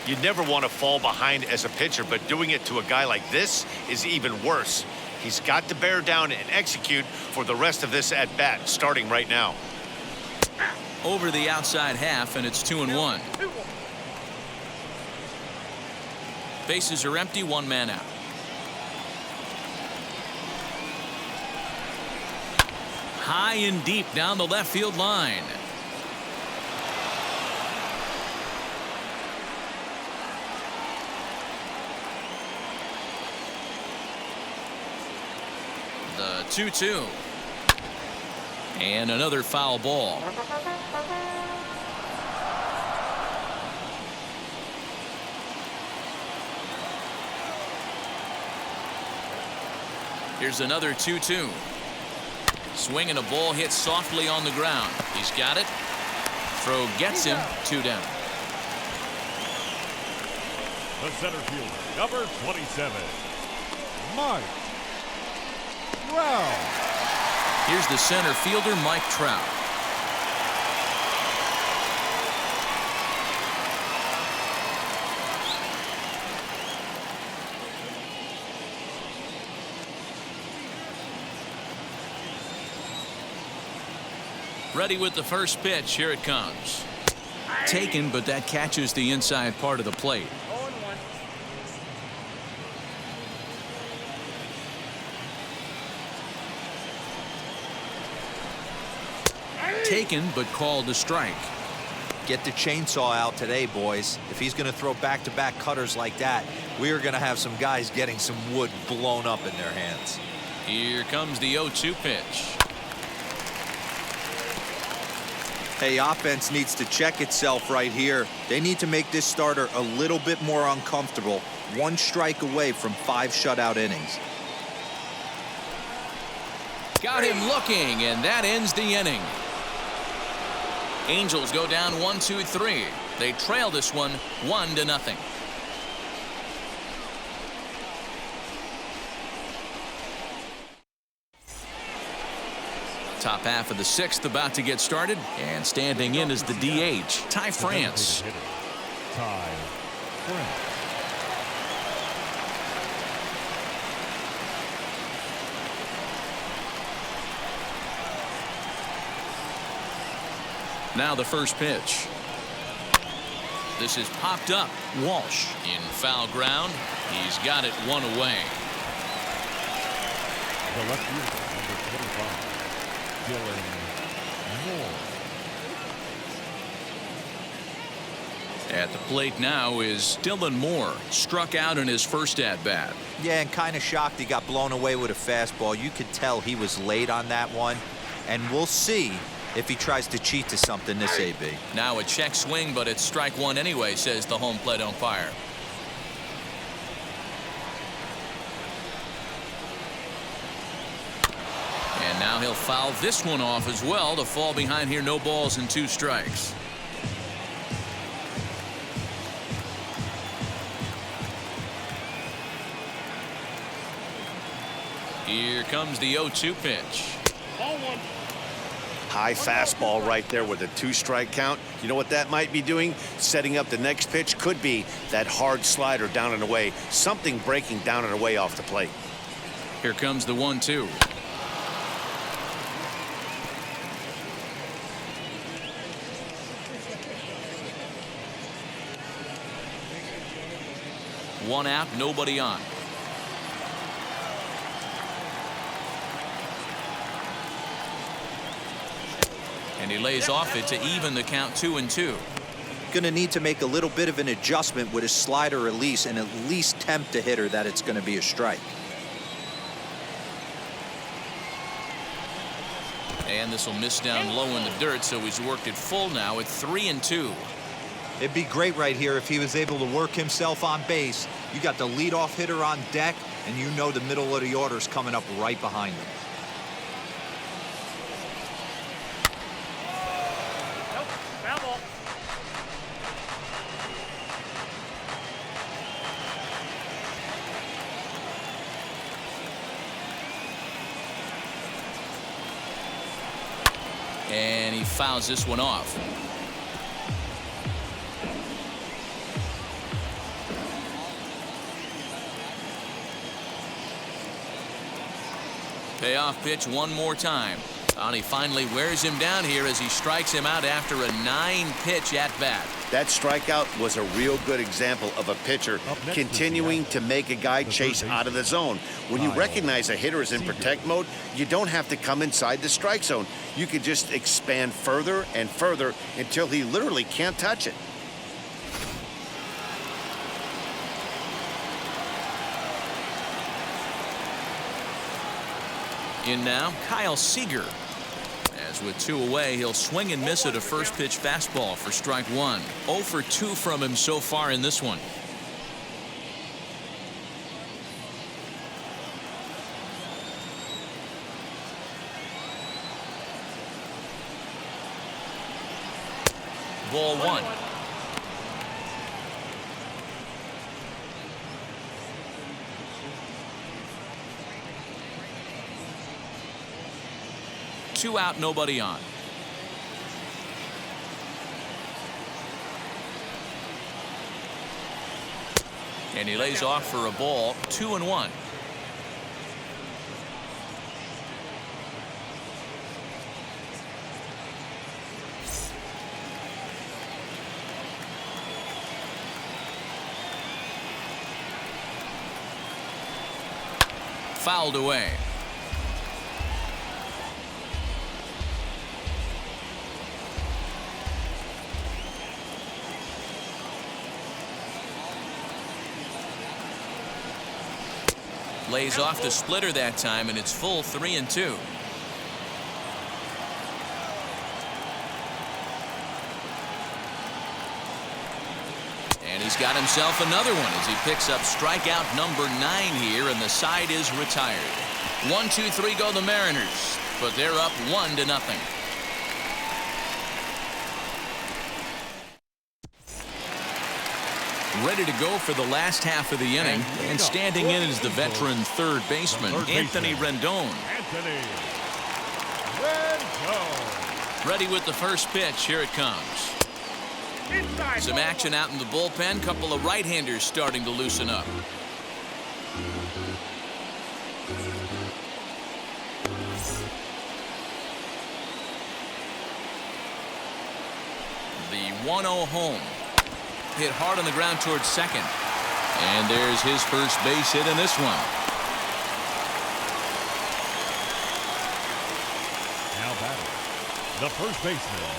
Speaker 2: You never want to fall behind as a pitcher, but doing it to a guy like this is even worse. He's got to bear down and execute for the rest of this at-bat, starting right now.
Speaker 1: Over the outside half, and it's 2-1. Bases are empty, 1 man out. High and deep down the left field line. The 2-2. And another foul ball. Here's another 2-2. Swing and a ball hit softly on the ground. He's got it. Throw gets him. 2 down.
Speaker 3: The center fielder, number 27, Mike Trout.
Speaker 1: Here's the center fielder, Mike Trout. Ready with the first pitch. Here it comes. Taken, but that catches the inside part of the plate. Taken, but called a strike.
Speaker 5: Get the chainsaw out today, boys. If he's going to throw back-to-back cutters like that, we are going to have some guys getting some wood blown up in their hands.
Speaker 1: Here comes the 0-2 pitch.
Speaker 5: Hey, offense needs to check itself right here. They need to make this starter a little bit more uncomfortable. One strike away from 5 shutout innings.
Speaker 1: Got him looking, and that ends the inning. Angels go down 1-2-3. They trail this one 1-0. Top half of the 6th about to get started, and standing in is the DH, Ty France.
Speaker 3: Ty France.
Speaker 1: Now the first pitch. This is popped up. Walsh in foul ground. He's got it 1 away.
Speaker 3: The left fielder, number 25, Dylan Moore.
Speaker 1: At the plate now is Dylan Moore. Struck out in his first at-bat.
Speaker 5: Yeah, and kind of shocked he got blown away with a fastball. You could tell he was late on that one. And we'll see if he tries to cheat to something this AB.
Speaker 1: Now a check swing, but it's strike 1 anyway, says the home plate umpire. And now he'll foul this one off as well to fall behind here. No balls and 2 strikes. Here comes the 0-2 pitch.
Speaker 4: Ball 1.
Speaker 2: High fastball right there with a 2-strike count. You know what that might be doing? Setting up the next pitch. Could be that hard slider down and away. Something breaking down and away off the plate.
Speaker 1: Here comes the 1-2. One out, nobody on. And he lays off it to even the count 2-2.
Speaker 5: Going to need to make a little bit of an adjustment with his slider release and at least tempt a hitter that it's going to be a strike.
Speaker 1: And this will miss down low in the dirt, so he's worked it full now at 3-2.
Speaker 5: It'd be great right here if he was able to work himself on base. You got the leadoff hitter on deck, and you know the middle of the order is coming up right behind him.
Speaker 4: Nope. Foul ball.
Speaker 1: And he fouls this one off. Payoff pitch one more time. And he finally wears him down here as he strikes him out after a 9-pitch at bat.
Speaker 2: That strikeout was a real good example of a pitcher continuing to make a guy chase out of the zone. When you recognize a hitter is in protect mode, you don't have to come inside the strike zone. You could just expand further and further until he literally can't touch it.
Speaker 1: In now, Kyle Seager. As with 2 away, he'll swing and miss at a first pitch fastball for strike 1. 0 for 2 from him so far in this one. Ball 1. Two out, nobody on. And he lays off for a ball. 2-1. Fouled away. Lays off the splitter that time, and it's full 3-2. He's got himself another one as he picks up strikeout number 9 here, and the side is retired. 1, 2, 3 go the Mariners, but they're up 1-0. Ready to go for the last half of the inning, and standing in is the veteran third baseman, Anthony Rendon. Ready with the first pitch. Here it comes. Some action out in the bullpen. Couple of right-handers starting to loosen up. The 1-0 home. Hit hard on the ground towards second. And there's his first base hit in this one.
Speaker 3: Now batting, the first baseman,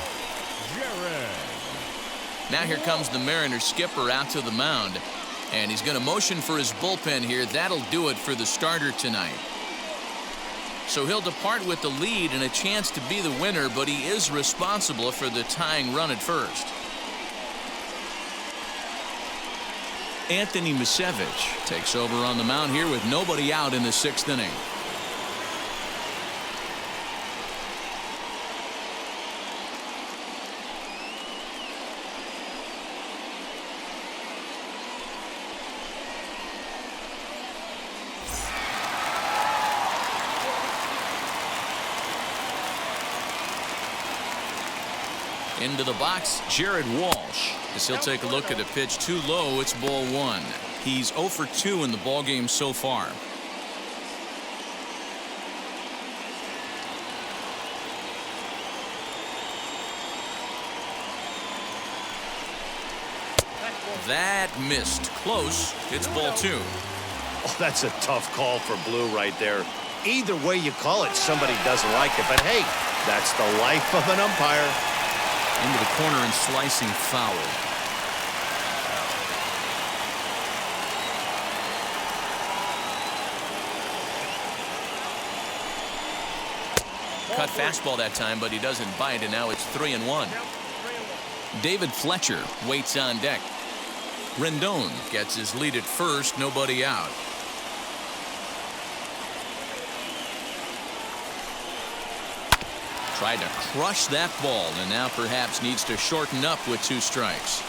Speaker 3: Jared.
Speaker 1: Now here comes the Mariners skipper out to the mound. And he's going to motion for his bullpen here. That'll do it for the starter tonight. So he'll depart with the lead and a chance to be the winner, but he is responsible for the tying run at first. Anthony Misevich takes over on the mound here with nobody out in the 6th inning. Into the box, Jared Walsh, as he'll take a look at a pitch too low. It's ball 1. He's 0 for 2 in the ballgame so far. That missed. Close. It's ball 2.
Speaker 2: Oh, that's a tough call for Blue right there. Either way you call it, somebody doesn't like it. But hey, that's the life of an umpire.
Speaker 1: Into the corner and slicing foul. Cut fastball that time, but he doesn't bite, and now it's 3-1. David Fletcher waits on deck. Rendon gets his lead at first, nobody out. Tried to crush that ball, and now perhaps needs to shorten up with 2 strikes.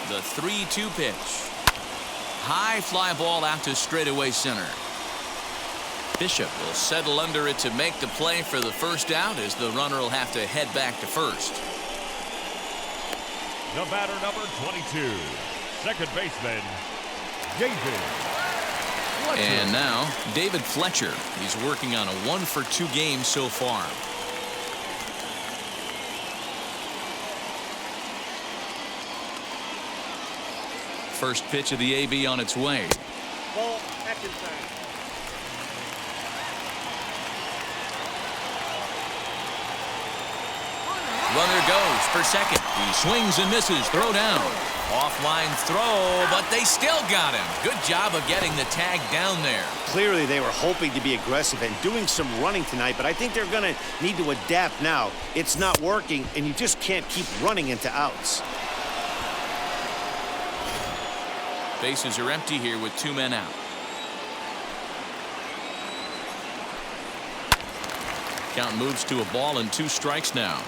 Speaker 1: The 3-2 pitch. High fly ball out to straightaway center. Bishop will settle under it to make the play for the first out, as the runner will have to head back to first.
Speaker 3: The batter, number 22, second baseman, David Fletcher.
Speaker 1: And now David Fletcher. He's working on a 1 for 2 game so far. First pitch of the AB on its way.
Speaker 4: Ball, action time.
Speaker 1: Runner goes for second. He swings and misses. Throw down. Offline throw, but they still got him. Good job of getting the tag down there.
Speaker 2: Clearly, they were hoping to be aggressive and doing some running tonight, but I think they're going to need to adapt now. It's not working, and you just can't keep running into outs.
Speaker 1: Bases are empty here with 2 men out. Count moves to a ball and 2 strikes now.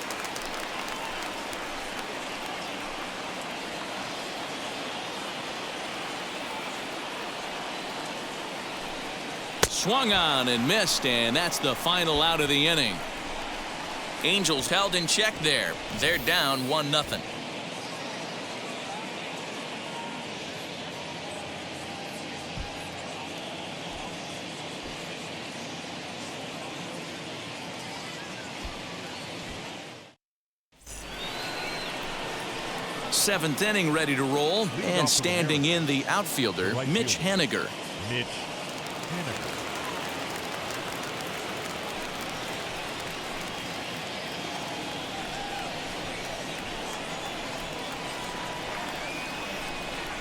Speaker 1: Swung on and missed, and that's the final out of the inning. Angels held in check there. They're down 1-0. Seventh inning ready to roll, and standing in the outfielder, Mitch Haniger.
Speaker 3: Mitch Haniger.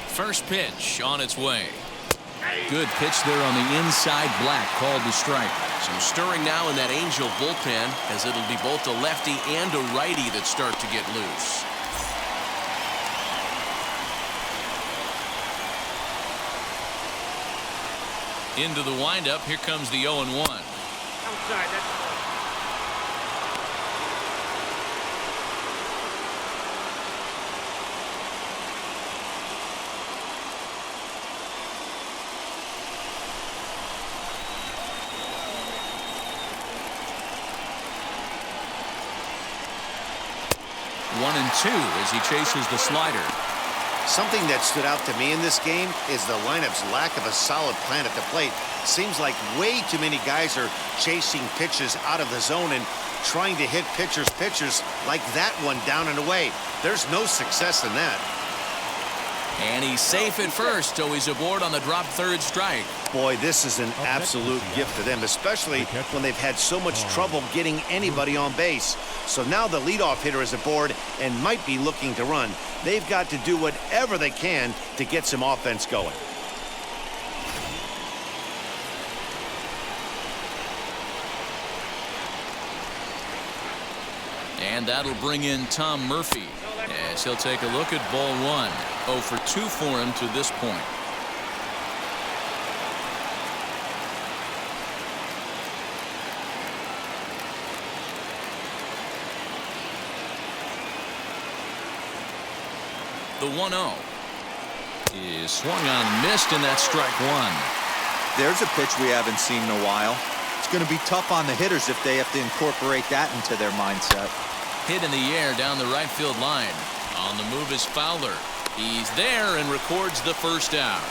Speaker 1: First pitch on its way. Good pitch there on the inside. Black called the strike.
Speaker 8: Some stirring now in that Angel bullpen, as it'll be both a lefty and a righty that start to get loose.
Speaker 1: Into the windup. Here comes the 0-1.
Speaker 4: Outside, that's the ball.
Speaker 1: One and two as he chases the slider.
Speaker 2: Something that stood out to me in this game is the lineup's lack of a solid plan at the plate. Seems like way too many guys are chasing pitches out of the zone and trying to hit pitchers like that one down and away. There's no success in that.
Speaker 1: And he's safe at first, so he's aboard on the drop third strike.
Speaker 2: Boy, this is an absolute gift to them, especially when they've had so much trouble getting anybody on base. So now the leadoff hitter is aboard and might be looking to run. They've got to do whatever they can to get some offense going.
Speaker 1: And that'll bring in Tom Murphy as he'll take a look at ball one. 0 for 2 for him to this point. The 1-0 is swung on and missed, and that's strike one.
Speaker 5: There's a pitch we haven't seen in a while. It's going to be tough on the hitters if they have to incorporate that into their mindset.
Speaker 1: Hit in the air down the right field line. On the move is Fowler. He's there and records the first out.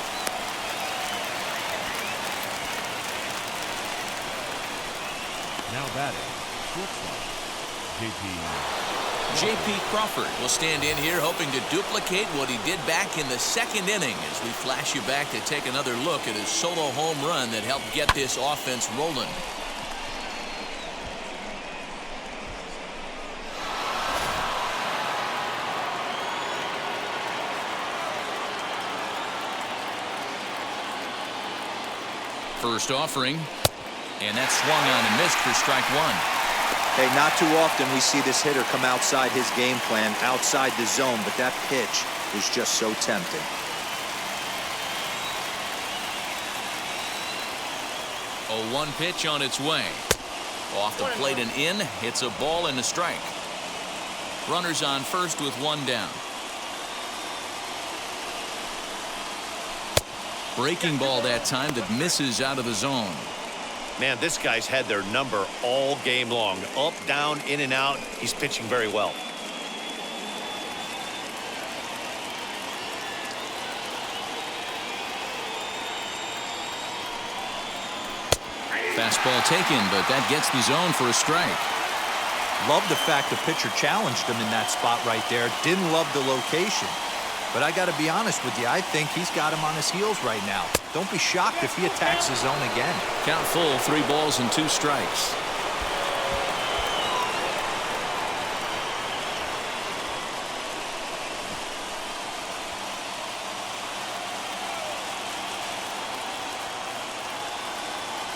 Speaker 3: Now batting, shortstop,
Speaker 1: J.P. Crawford will stand in here hoping to duplicate what he did back in the second inning as we flash you back to take another look at his solo home run that helped get this offense rolling. First offering, and that's swung on and missed for strike one.
Speaker 5: Hey, not too often we see this hitter come outside his game plan, outside the zone, but that pitch was just so tempting.
Speaker 1: A 1 pitch on its way. Off the plate and in, hits a ball and a strike. Runners on first with 1 down. Breaking ball that time that misses out of the zone.
Speaker 2: Man, this guy's had their number all game long. Up, down, in and out. He's pitching very well.
Speaker 1: Fastball taken, but that gets the zone for a strike.
Speaker 5: Love the fact the pitcher challenged him in that spot right there. Didn't love the location. But I got to be honest with you, I think he's got him on his heels right now. Don't be shocked if he attacks his zone again.
Speaker 1: Count full, 3 balls and 2 strikes.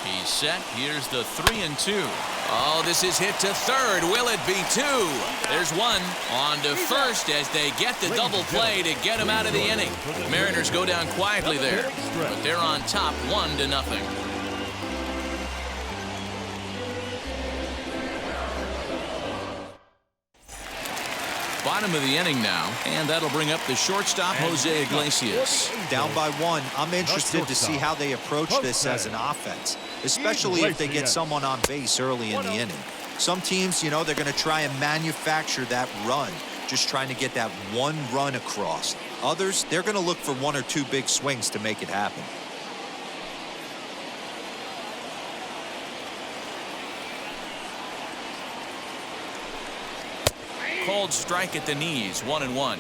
Speaker 1: He's set. Here's the 3-2. Oh, this is hit to third. Will it be 2? There's 1 on to first as they get the double play to get him out of the inning. Mariners go down quietly there, but they're on top 1-0. Bottom of the inning now, and that'll bring up the shortstop, Jose Iglesias.
Speaker 5: Down by 1. I'm interested to see how they approach this as an offense, especially if they get someone on base early in the inning. Some teams, you know, they're going to try and manufacture that run, just trying to get that 1 run across. Others, they're going to look for 1 or 2 big swings to make it happen.
Speaker 1: Called strike at the knees, 1-1.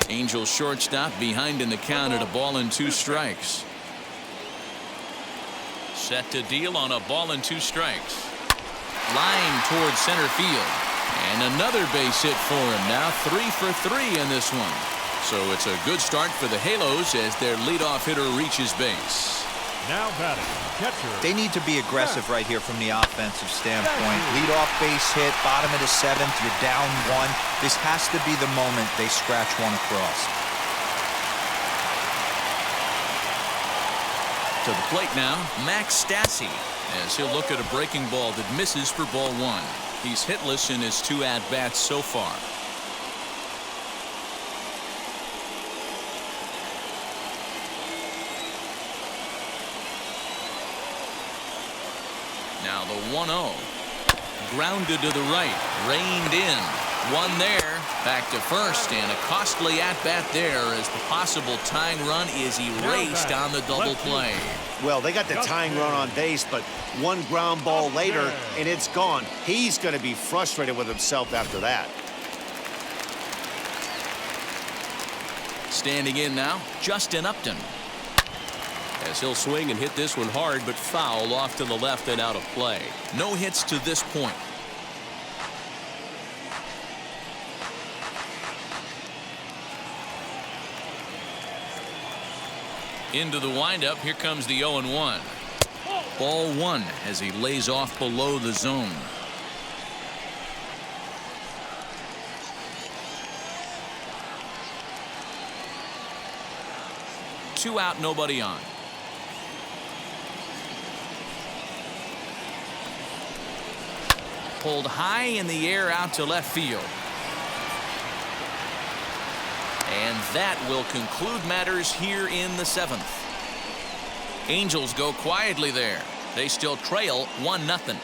Speaker 1: Angel shortstop behind in the count at a ball and 2 strikes. Set to deal on a ball and 2 strikes. Line towards center field. And another base hit for him. Now 3 for 3 in this one. So it's a good start for the Halos as their leadoff hitter reaches base.
Speaker 3: Now batting, catcher.
Speaker 5: They need to be aggressive right here from the offensive standpoint. Leadoff base hit, bottom of the 7th, you're down 1. This has to be the moment they scratch one across.
Speaker 1: To the plate now, Max Stassi, as he'll look at a breaking ball that misses for ball 1. He's hitless in his 2 at-bats so far. Now the 1-0. Grounded to the right. Reined in. One there. Back to first. And a costly at-bat there as the possible tying run is erased on the double play.
Speaker 2: Well, they got the tying run on base, but one ground ball later, and it's gone. He's going to be frustrated with himself after that.
Speaker 1: Standing in now, Justin Upton. As he'll swing and hit this one hard, but foul off to the left and out of play. No hits to this point. Into the windup, here comes the 0-1. Ball 1 as he lays off below the zone. Two out, nobody on. Pulled high in the air out to left field. And that will conclude matters here in the 7th. Angels go quietly there. They still trail 1-0.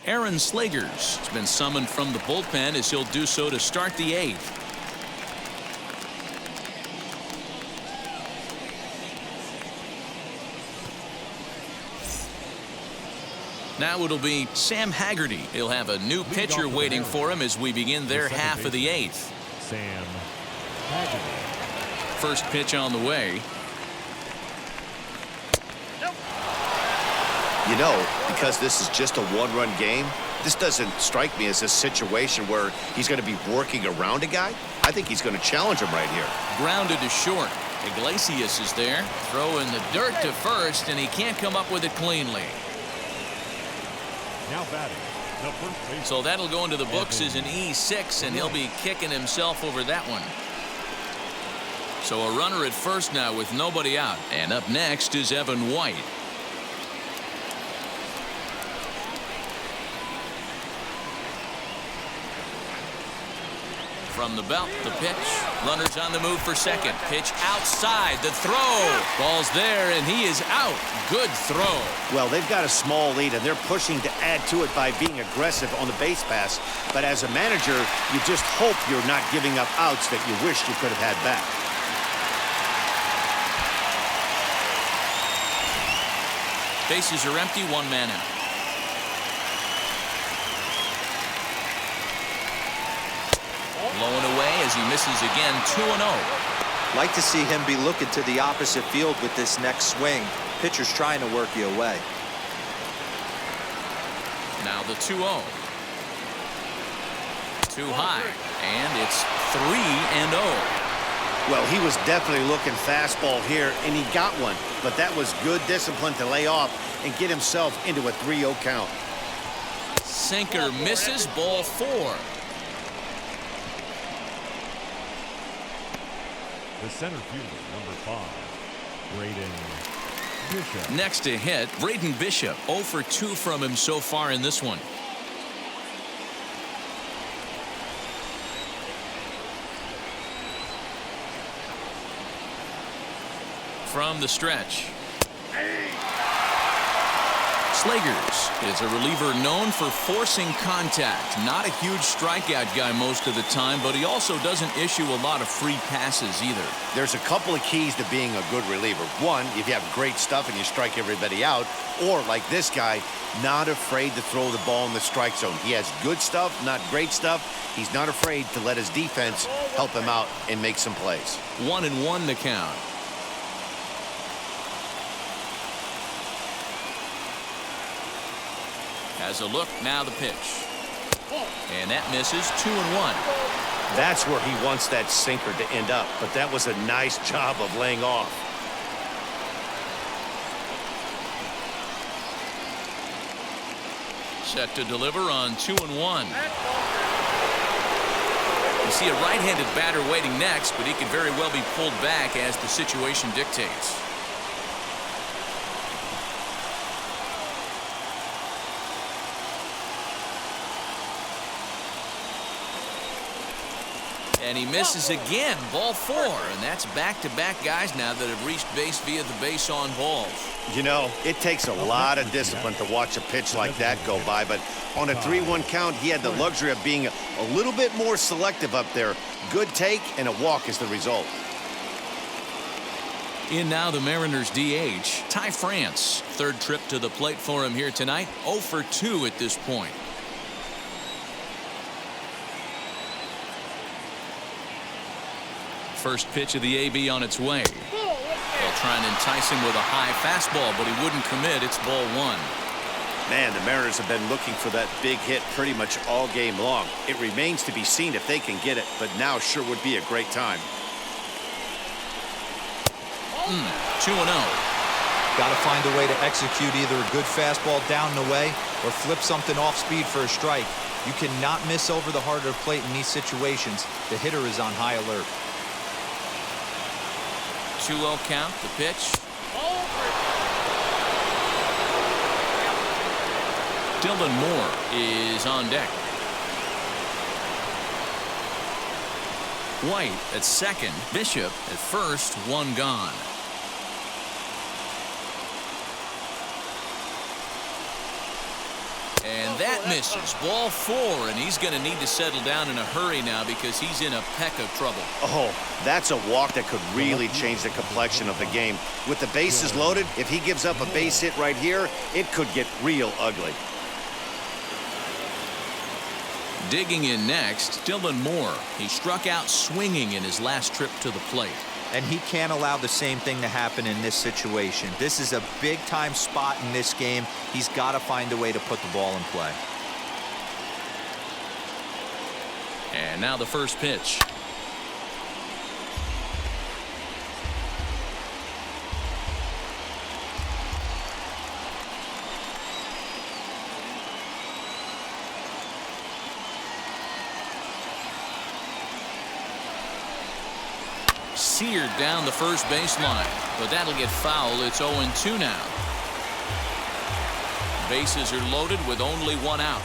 Speaker 1: Aaron Slegers has been summoned from the bullpen as he'll do so to start the 8th. Now it'll be Sam Haggerty. He'll have a new pitcher waiting for him as we begin their half of the 8th.
Speaker 3: Sam Haggerty.
Speaker 1: First pitch on the way.
Speaker 2: You know, because this is just a one-run game, this doesn't strike me as a situation where he's going to be working around a guy. I think he's going to challenge him right here.
Speaker 1: Grounded to short. Iglesias is there. Throw in the dirt to first, and he can't come up with it cleanly.
Speaker 3: Now batting, the first base.
Speaker 1: So that'll go into the books as an E6, and he'll be kicking himself over that one. So a runner at first now with nobody out. And up next is Evan White. From the belt, the pitch. Runners on the move for second. Pitch outside. The throw. Ball's there, and he is out. Good throw.
Speaker 2: Well, they've got a small lead, and they're pushing to add to it by being aggressive on the base pass. But as a manager, you just hope you're not giving up outs that you wish you could have had back.
Speaker 1: Bases are empty, 1 man out. Blowing away as he misses again, 2-0.
Speaker 5: Like to see him be looking to the opposite field with this next swing. Pitcher's trying to work you away.
Speaker 1: Now the 2-0. Too high, and it's 3-0.
Speaker 2: Well, he was definitely looking fastball here, and he got one. But that was good discipline to lay off and get himself into a 3-0 count.
Speaker 1: Sinker misses, ball 4.
Speaker 3: The center fielder, number 5, Braden Bishop.
Speaker 1: Next to hit, Braden Bishop. 0 for 2 from him so far in this one. From the stretch. Slegers is a reliever known for forcing contact. Not a huge strikeout guy most of the time, but he also doesn't issue a lot of free passes either.
Speaker 2: There's a couple of keys to being a good reliever. One, if you have great stuff and you strike everybody out, or like this guy, not afraid to throw the ball in the strike zone. He has good stuff, not great stuff. He's not afraid to let his defense help him out and make some plays.
Speaker 1: 1-1 the count. Has a look, now the pitch. And that misses, 2-1.
Speaker 2: That's where he wants that sinker to end up, but that was a nice job of laying off.
Speaker 1: Set to deliver on 2-1. You see a right-handed batter waiting next, but he could very well be pulled back as the situation dictates. And he misses again, ball 4, and that's back-to-back guys now that have reached base via the base on balls.
Speaker 2: You know, it takes a lot of discipline to watch a pitch like that go by, but on a 3-1 count, he had the luxury of being a little bit more selective up there. Good take, and a walk is the result.
Speaker 1: In now the Mariners DH, Ty France. Third trip to the plate for him here tonight, 0 for 2 at this point. First pitch of the AB on its way. They'll try and entice him with a high fastball, but he wouldn't commit. It's ball 1.
Speaker 2: Man, the Mariners have been looking for that big hit pretty much all game long. It remains to be seen if they can get it, but now sure would be a great time.
Speaker 1: 2-0.
Speaker 5: Got to find a way to execute either a good fastball down and away or flip something off speed for a strike. You cannot miss over the heart of the plate in these situations. The hitter is on high alert.
Speaker 1: 2-0 count, the pitch. Dylan Moore is on deck. White at second, Bishop at first, 1 gone. And that misses, ball 4, and he's going to need to settle down in a hurry now because he's in a peck of trouble.
Speaker 2: Oh, that's a walk that could really change the complexion of the game. With the bases loaded, if he gives up a base hit right here, it could get real ugly.
Speaker 1: Digging in next, Dylan Moore. He struck out swinging in his last trip to the plate.
Speaker 5: And he can't allow the same thing to happen in this situation. This is a big-time spot in this game. He's got to find a way to put the ball in play.
Speaker 1: And now the first pitch. Seared down the first baseline, but that'll get foul. It's 0-2 now. Bases are loaded with only 1 out.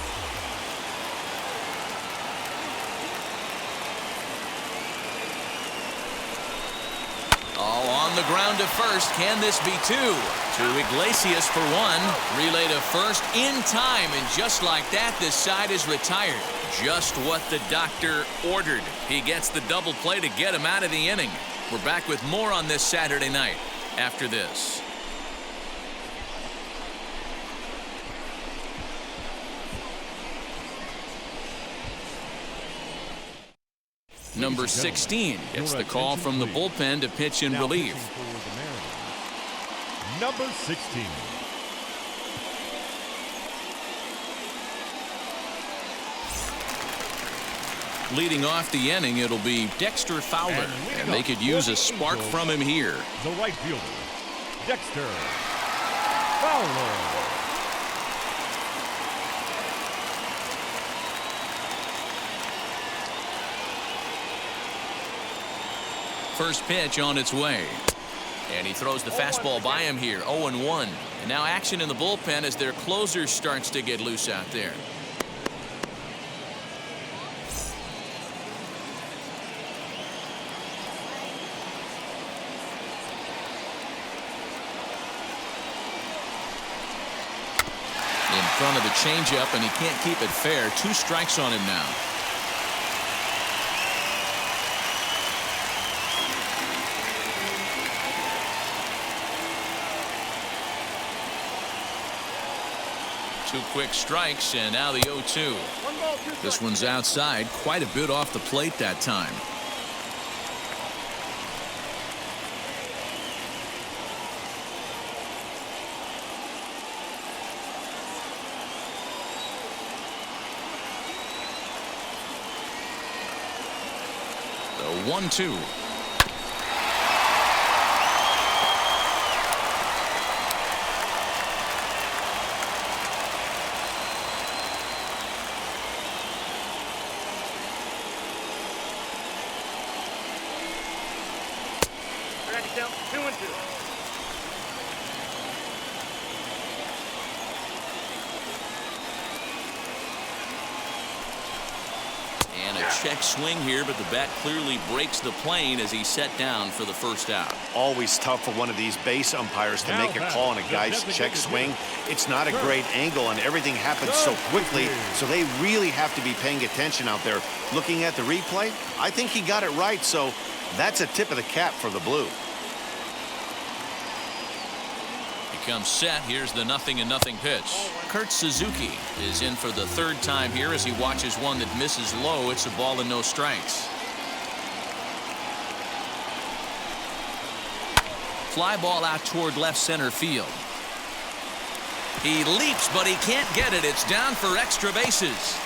Speaker 1: Oh, on the ground to first. Can this be 2? To Iglesias for 1. Relay to first in time, and just like that, this side is retired. Just what the doctor ordered. He gets the double play to get him out of the inning. We're back with more on this Saturday night after this. Number 16 gets the call from the bullpen to pitch in relief.
Speaker 3: Number 16.
Speaker 1: Leading off the inning, it'll be Dexter Fowler, and they could use a spark from him here.
Speaker 3: The right fielder, Dexter Fowler.
Speaker 1: First pitch on its way. And he throws the fastball by him here, 0-1. And now action in the bullpen as their closer starts to get loose out there. In front of the changeup, and he can't keep it fair. 2 strikes on him now. Two quick strikes, and now the 0-2. This one's outside, quite a bit off the plate that time. 1-2.
Speaker 4: Ready, count 2-2.
Speaker 1: And a check swing here, but the bat clearly breaks the plane as he's set down for the first out.
Speaker 2: Always tough for one of these base umpires to make a call on a guy's check swing. It's not a great angle, and everything happens so quickly, so they really have to be paying attention out there. Looking at the replay, I think he got it right, so that's a tip of the cap for the Blue.
Speaker 1: He comes set. Here's the 0-0 pitch. Kurt Suzuki is in for the third time here as he watches one that misses low. It's a ball and no strikes. Fly ball out toward left center field. He leaps, but he can't get it. It's down for extra bases.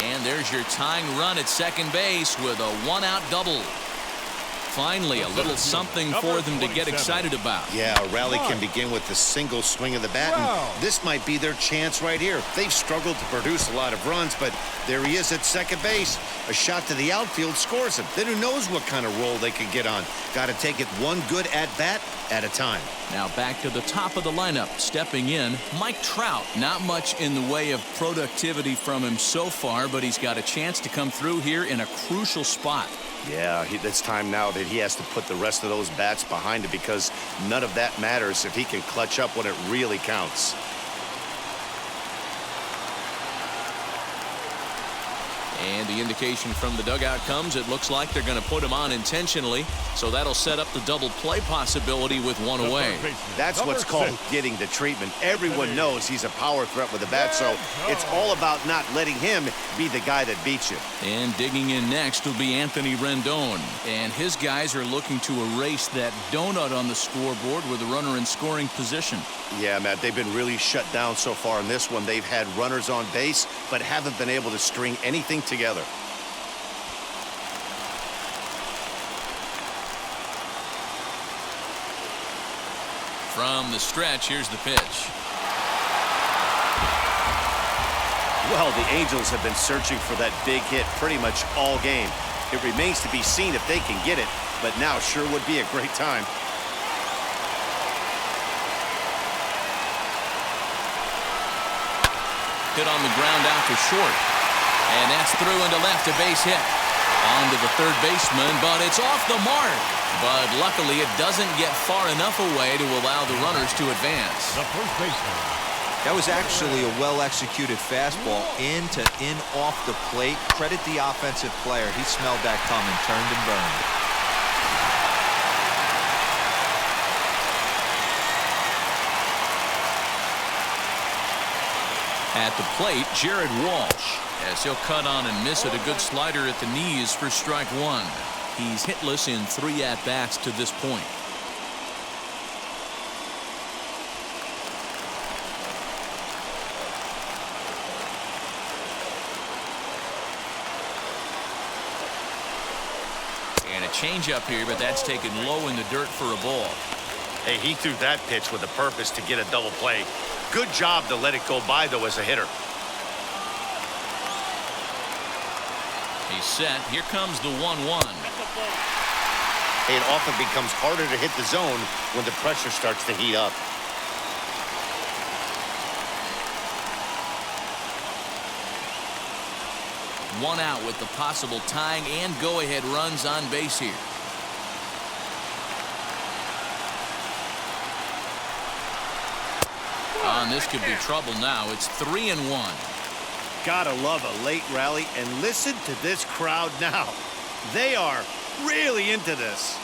Speaker 1: And there's your tying run at second base with a one-out double. Finally, a little something for them to get excited about.
Speaker 2: Yeah, a rally can begin with the single swing of the bat, and this might be their chance right here. They've struggled to produce a lot of runs, but there he is at second base. A shot to the outfield scores him. Then who knows what kind of roll they could get on. Got to take it one good at-bat at a time.
Speaker 1: Now back to the top of the lineup. Stepping in, Mike Trout. Not much in the way of productivity from him so far, but he's got a chance to come through here in a crucial spot.
Speaker 2: Yeah, it's time now that he has to put the rest of those bats behind it, because none of that matters if he can clutch up when it really counts.
Speaker 1: And the indication from the dugout comes. It looks like they're going to put him on intentionally, so that'll set up the double play possibility with one away.
Speaker 2: That's what's called getting the treatment. Everyone knows he's a power threat with the bat, so it's all about not letting him be the guy that beats you.
Speaker 1: And digging in next will be Anthony Rendon, and his guys are looking to erase that donut on the scoreboard with a runner in scoring position.
Speaker 2: Yeah, Matt, they've been really shut down so far in this one. They've had runners on base, but haven't been able to string anything together.
Speaker 1: From the stretch, here's the pitch.
Speaker 2: Well, the Angels have been searching for that big hit pretty much all game. It remains to be seen if they can get it, but now sure would be a great time.
Speaker 1: Hit on the ground out to short. And that's through into left, a base hit. On to the third baseman, but it's off the mark. But luckily, it doesn't get far enough away to allow the runners to advance.
Speaker 3: The first baseman.
Speaker 5: That was actually a well-executed fastball in off the plate. Credit the offensive player. He smelled that coming, turned and burned.
Speaker 1: At the plate, Jared Walsh, as he'll cut on and miss it. A good slider at the knees for strike one. He's hitless in 3 at-bats to this point. And a changeup here, but that's taken low in the dirt for a ball.
Speaker 2: Hey, he threw that pitch with a purpose to get a double play. Good job to let it go by, though, as a hitter.
Speaker 1: He's set. Here comes the 1-1.
Speaker 2: It often becomes harder to hit the zone when the pressure starts to heat up.
Speaker 1: One out with the possible tying and go-ahead runs on base here. And this could be trouble now. It's 3-1.
Speaker 2: Gotta love a late rally, and listen to this crowd now. They are really into this.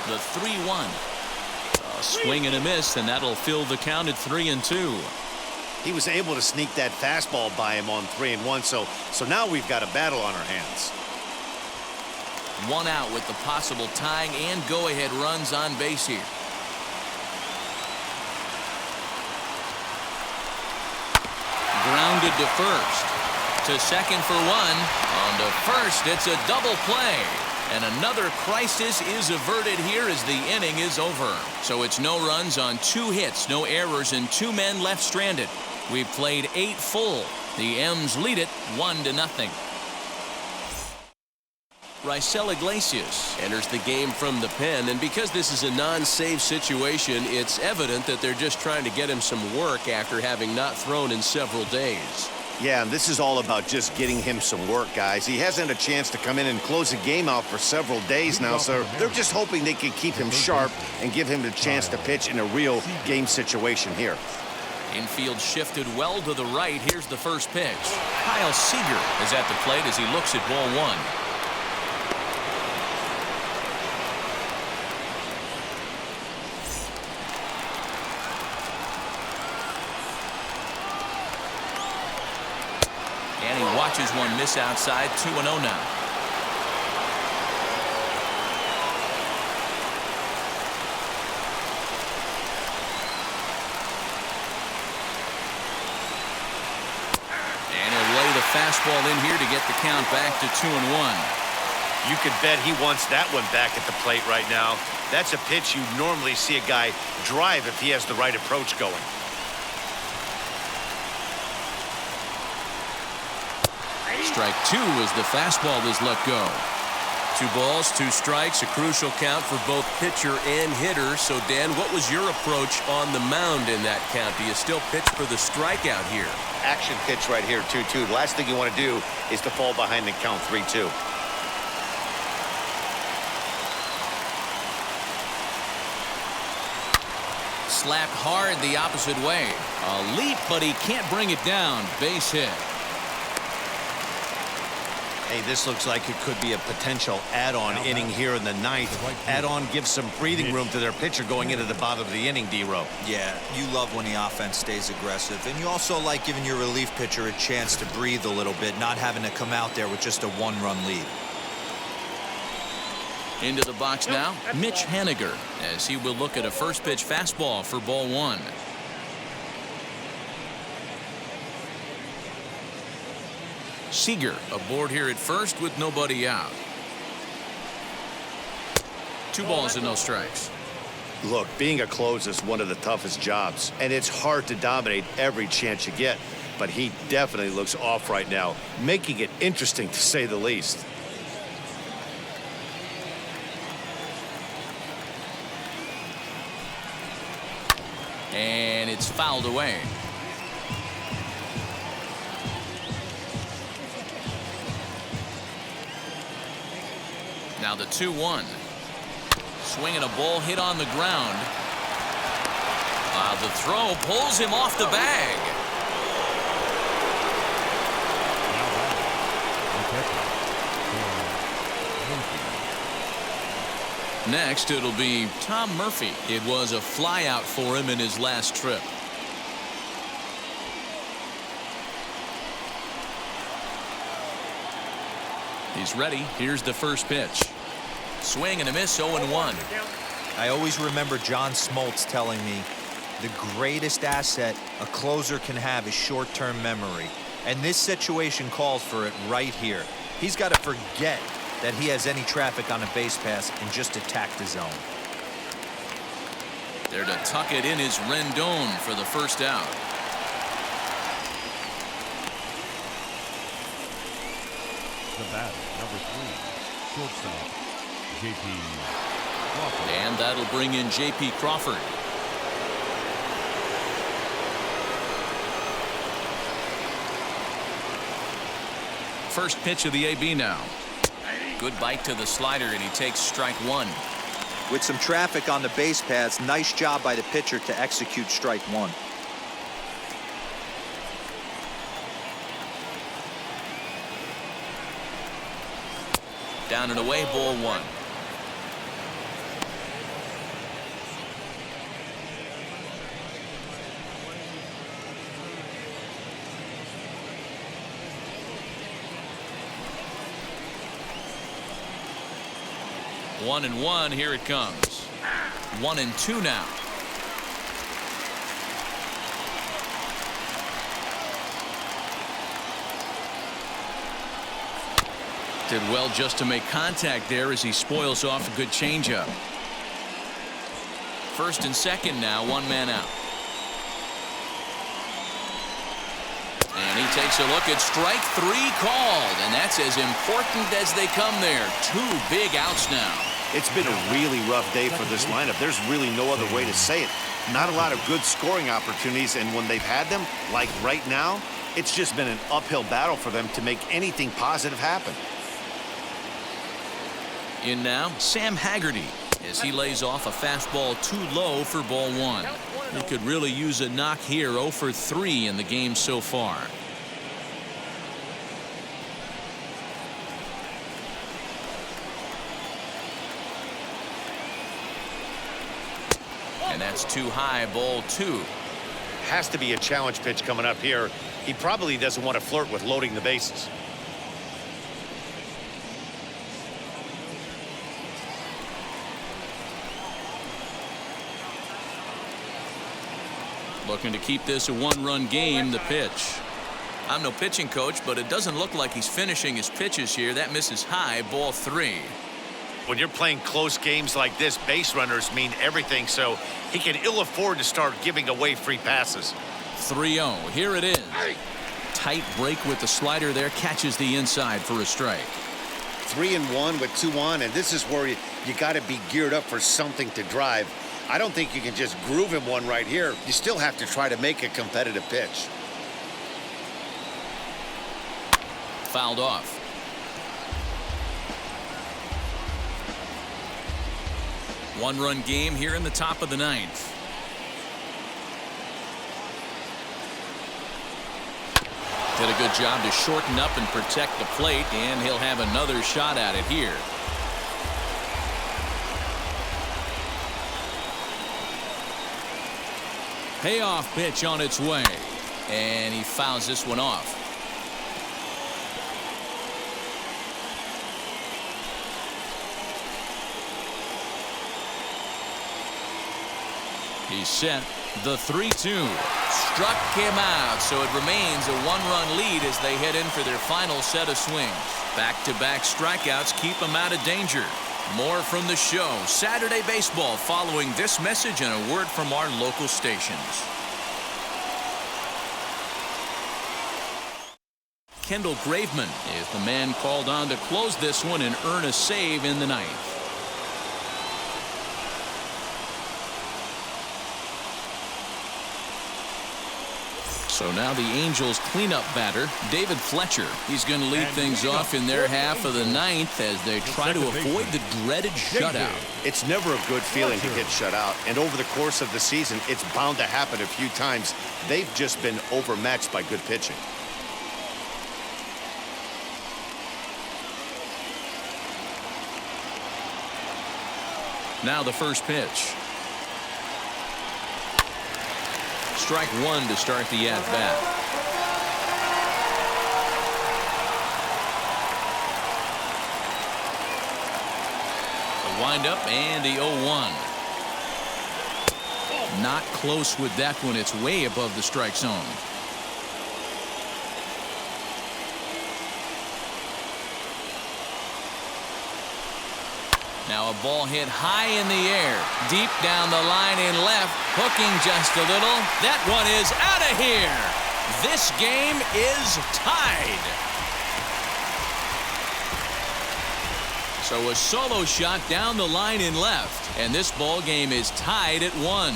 Speaker 1: The 3-1. A swing and a miss, and that'll fill the count at 3-2.
Speaker 2: He was able to sneak that fastball by him on 3-1, so now we've got a battle on our hands.
Speaker 1: One out with the possible tying and go-ahead runs on base here. grounded to first. To second for one. On to first, it's a double play. And another crisis is averted here as the inning is over. So it's no runs on 2 hits, no errors, and 2 men left stranded. We've played 8 full. The M's lead it 1-0.
Speaker 8: Raisel Iglesias enters the game from the pen, and because this is a non-save situation, it's evident that they're just trying to get him some work after having not thrown in several days.
Speaker 2: Yeah, and this is all about just getting him some work, guys. He hasn't had a chance to come in and close the game out for several days now, so they're just hoping they can keep him sharp and give him the chance to pitch in a real game situation here.
Speaker 1: Infield shifted well to the right. Here's the first pitch. Kyle Seager is at the plate as he looks at ball 1. And he watches one miss outside. 2-0 now. And he'll lay the fastball in here to get the count back to 2-1.
Speaker 2: You could bet he wants that one back at the plate right now. That's a pitch you normally see a guy drive if he has the right approach going.
Speaker 1: Strike 2 as the fastball is let go.
Speaker 8: 2 balls, 2 strikes, a crucial count for both pitcher and hitter. So, Dan, what was your approach on the mound in that count? Do you still pitch for the strikeout here?
Speaker 2: Action pitch right here, 2-2. The last thing you want to do is to fall behind the count 3-2.
Speaker 1: Slapped hard the opposite way. A leap, but he can't bring it down. Base hit.
Speaker 6: Hey, this looks like it could be a potential add-on inning here in the 9th. Add-on gives some breathing room to their pitcher going into the bottom of the inning, D-Row.
Speaker 5: Yeah, you love when the offense stays aggressive, and you also like giving your relief pitcher a chance to breathe a little bit, not having to come out there with just a 1-run lead.
Speaker 1: Into the box now, Mitch Haniger, as he will look at a first pitch fastball for ball 1. Seager aboard here at first with nobody out. 2 balls and no strikes.
Speaker 2: Look, being a closer is one of the toughest jobs, and it's hard to dominate every chance you get. But he definitely looks off right now, making it interesting to say the least.
Speaker 1: And it's fouled away. Now the 2-1. Swinging a ball hit on the ground. The throw pulls him off the bag. Next, it'll be Tom Murphy. It was a flyout for him in his last trip. He's ready. Here's the first pitch. Swing and a miss, 0-1.
Speaker 5: I always remember John Smoltz telling me the greatest asset a closer can have is short-term memory. And this situation calls for it right here. He's got to forget that he has any traffic on a base pass and just attack the zone.
Speaker 1: There to tuck it in is Rendon for the first out.
Speaker 3: The batter, number 3, shortstop, J.P. Crawford.
Speaker 1: And that'll bring in J.P. Crawford. First pitch of the AB now. Good bite to the slider, and he takes strike 1.
Speaker 5: With some traffic on the base paths, nice job by the pitcher to execute strike 1.
Speaker 1: Down and away, ball 1. One and one, here it comes. 1-2 now. Did well just to make contact there as he spoils off a good changeup. First and second now, one man out. And he takes a look at strike three called, and that's as important as they come there. Two big outs now.
Speaker 2: It's been a really rough day for this lineup. There's really no other way to say it. Not a lot of good scoring opportunities, and when they've had them, like right now, it's just been an uphill battle for them to make anything positive happen.
Speaker 1: In now, Sam Haggerty, as he lays off a fastball too low for ball one. He could really use a knock here. 0 for 3 in the game so far. And that's too high, ball 2.
Speaker 2: Has to be a challenge pitch coming up here. He probably doesn't want to flirt with loading the bases.
Speaker 1: Looking to keep this a one-run game. The pitch. I'm no pitching coach, but it doesn't look like he's finishing his pitches here. That misses high, ball 3.
Speaker 2: When you're playing close games like this, base runners mean everything, so he can ill afford to start giving away free passes.
Speaker 1: 3-0. Here it is. Tight break with the slider there. Catches the inside for a strike.
Speaker 2: 3-1 with 2 on, and this is where you got to be geared up for something to drive. I don't think you can just groove him one right here. You still have to try to make a competitive pitch.
Speaker 1: Fouled off. One-run game here in the top of the 9th. Did a good job to shorten up and protect the plate, and he'll have another shot at it here. Payoff pitch on its way, and he fouls this one off. He's set. The 3-2 struck him out, so it remains a one-run lead as they head in for their final set of swings. Back-to-back strikeouts keep them out of danger. More from the show. Saturday Baseball following this message and a word from our local stations. Kendall Graveman is the man called on to close this one and earn a save in the 9th. So now the Angels cleanup batter, David Fletcher. He's going to lead things off in their half of the 9th as they try to avoid the dreaded shutout.
Speaker 2: It's never a good feeling to get shut out, and over the course of the season, it's bound to happen a few times. They've just been overmatched by good pitching.
Speaker 1: Now the first pitch. Strike 1 to start the at-bat. The windup and the 0-1. Not close with that one. It's way above the strike zone. Now a ball hit high in the air, deep down the line in left, hooking just a little. That one is out of here. This game is tied. So a solo shot down the line in left, and this ball game is tied at 1.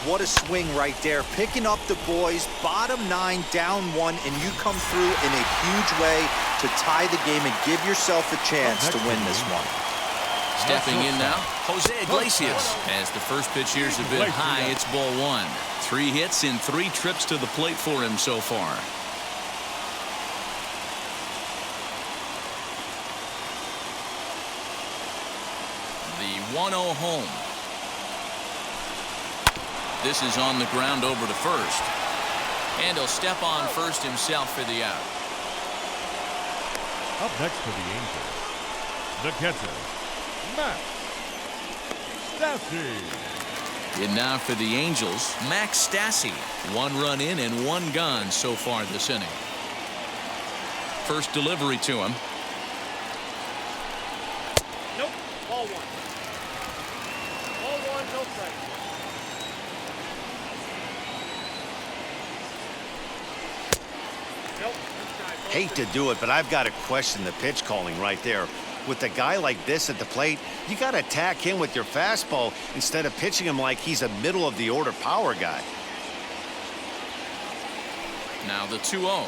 Speaker 5: What a swing right there. Picking up the boys, bottom 9, down 1, and you come through in a huge way to tie the game and give yourself a chance to win this one.
Speaker 1: Stepping in now, Jose Iglesias. As the first pitch here's a bit high, it's ball 1. 3 hits in 3 trips to the plate for him so far. The 1-0 home. This is on the ground over to first. And he'll step on first himself for the out.
Speaker 3: Up next for the Angels, the catcher, Max Stassi.
Speaker 1: In now for the Angels, Max Stassi. 1 run in and 1 gone so far this inning. First delivery to him.
Speaker 4: Nope. Ball 1. Ball 1, no strike. Nope.
Speaker 2: Hate to do it, but I've got to question the pitch calling right there. With a guy like this at the plate, you got to attack him with your fastball instead of pitching him like he's a middle-of-the-order power guy.
Speaker 1: Now the 2-0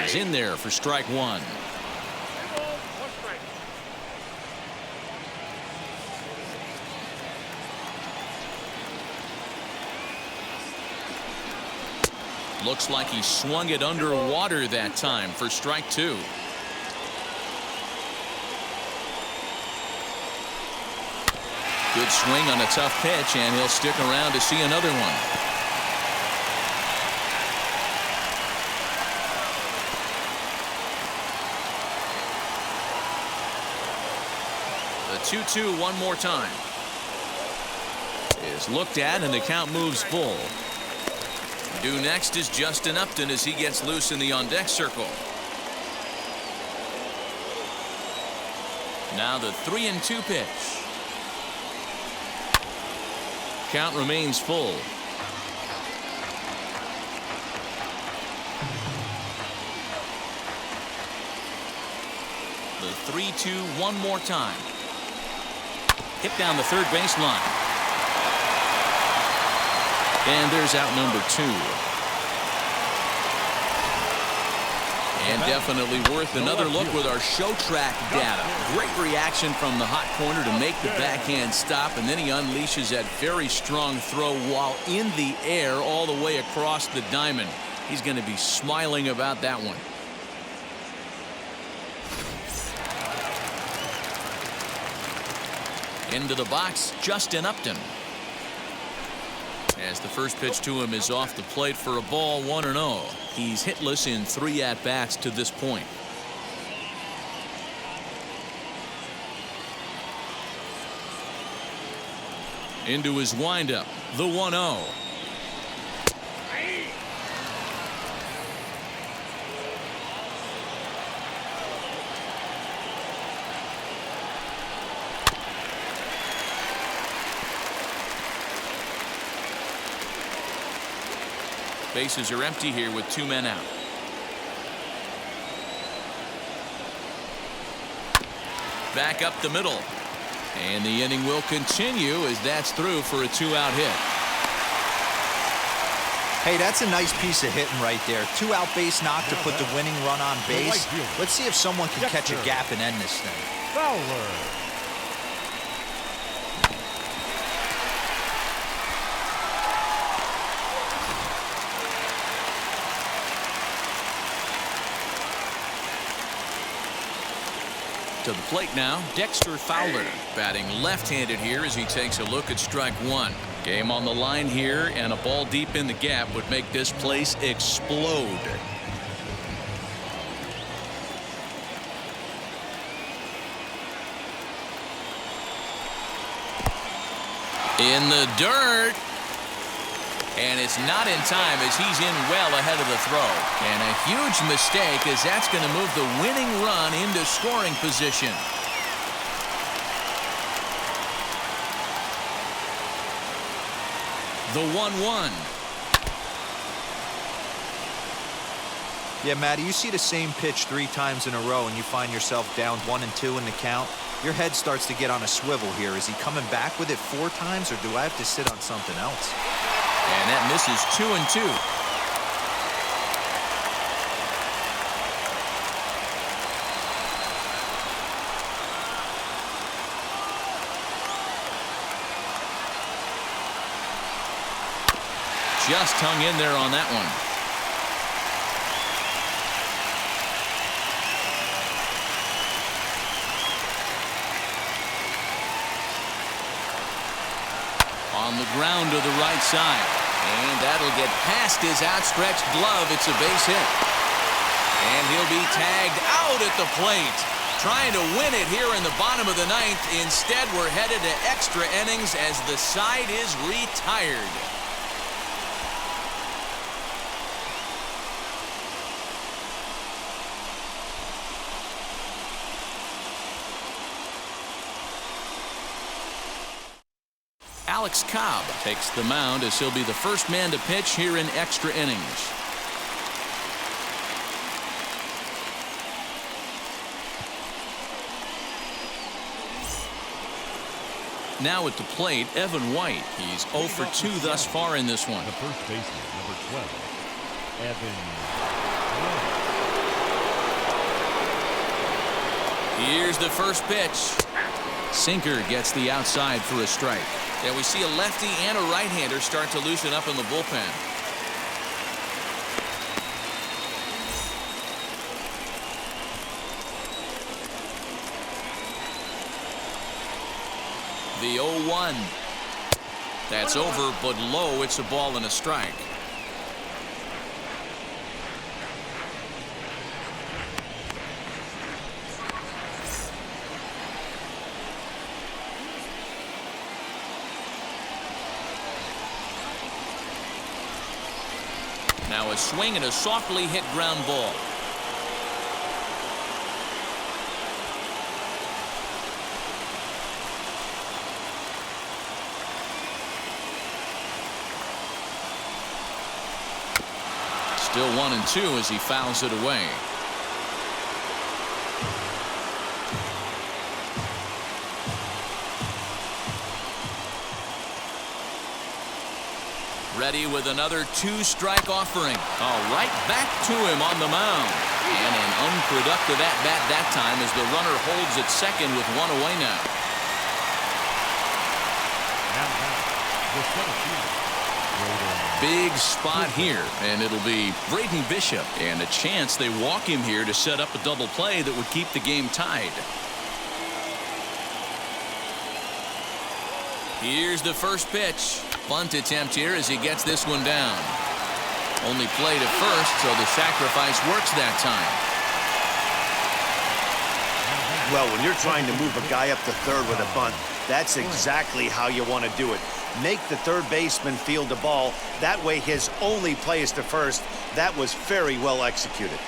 Speaker 1: is in there for strike 1.
Speaker 4: 2-0, 1 strike.
Speaker 1: Looks like he swung it underwater that time for strike 2. Good swing on a tough pitch, and he'll stick around to see another one. The 2-2 one more time is looked at, and the count moves full. Due next is Justin Upton as he gets loose in the on-deck circle. Now the 3-2 pitch. Count remains full. The 3-2 one more time. Hit down the third baseline. And there's out number 2. And definitely worth another look with our show track data. Great reaction from the hot corner to make the backhand stop, and then he unleashes that very strong throw while in the air all the way across the diamond. He's going to be smiling about that one. Into the box, Justin Upton. As the first pitch to him is off the plate for a ball, 1-0. He's hitless in 3 at-bats to this point. Into his windup, the 1-0. Bases are empty here with 2 men out. Back up the middle. And the inning will continue as that's through for a 2-out hit.
Speaker 5: Hey, that's a nice piece of hitting right there. 2-out base knock to put the winning run on base. Let's see if someone can catch a gap and end this thing.
Speaker 3: Fowler.
Speaker 1: To the plate now, Dexter Fowler, batting left-handed here as he takes a look at strike 1. Game on the line here, and a ball deep in the gap would make this place explode. In the dirt. And it's not in time as he's in well ahead of the throw. And a huge mistake as that's going to move the winning run into scoring position. The 1-1.
Speaker 5: Yeah, Matty, you see the same pitch 3 times in a row and you find yourself down 1 and 2 in the count. Your head starts to get on a swivel here. Is he coming back with it 4 times, or do I have to sit on something else?
Speaker 1: And that misses 2-2. Just hung in there on that one. On the ground to the right side. And that'll get past his outstretched glove. It's a base hit. And he'll be tagged out at the plate. Trying to win it here in the bottom of the ninth. Instead, we're headed to extra innings as the side is retired. Alex Cobb takes the mound as he'll be the first man to pitch here in extra innings. Now at the plate, Evan White. He's 0 for 2 thus far in this one.
Speaker 3: The first baseman, number 12, Evan White.
Speaker 1: Here's the first pitch. Sinker gets the outside for a strike. And we see a lefty and a right-hander start to loosen up in the bullpen. The 0-1. That's over, but low. It's a ball and a strike. Now a swing and a softly hit ground ball. Still 1-2 as he fouls it away. Ready with another 2-strike offering. All right, back to him on the mound. And an unproductive at-bat that time as the runner holds at second with one away now.
Speaker 3: The center fielder,
Speaker 1: Big spot here, and it'll be Braden Bishop. And a chance they walk him here to set up a double play that would keep the game tied. Here's the first pitch. Bunt attempt here as he gets this one down. Only played at first, so the sacrifice works that time.
Speaker 2: Well, when you're trying to move a guy up to third with a bunt, that's exactly how you want to do it. Make the third baseman field the ball. That way his only play is to first. That was very well executed.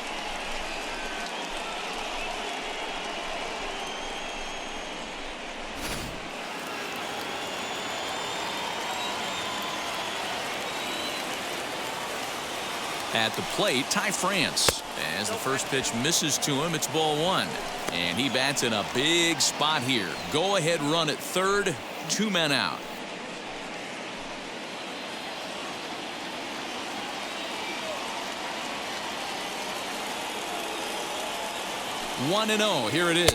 Speaker 1: At the plate, Ty France. As the first pitch misses to him, it's ball one. And he bats in a big spot here. Go ahead run at third, 2 men out. 1-0. Here it is.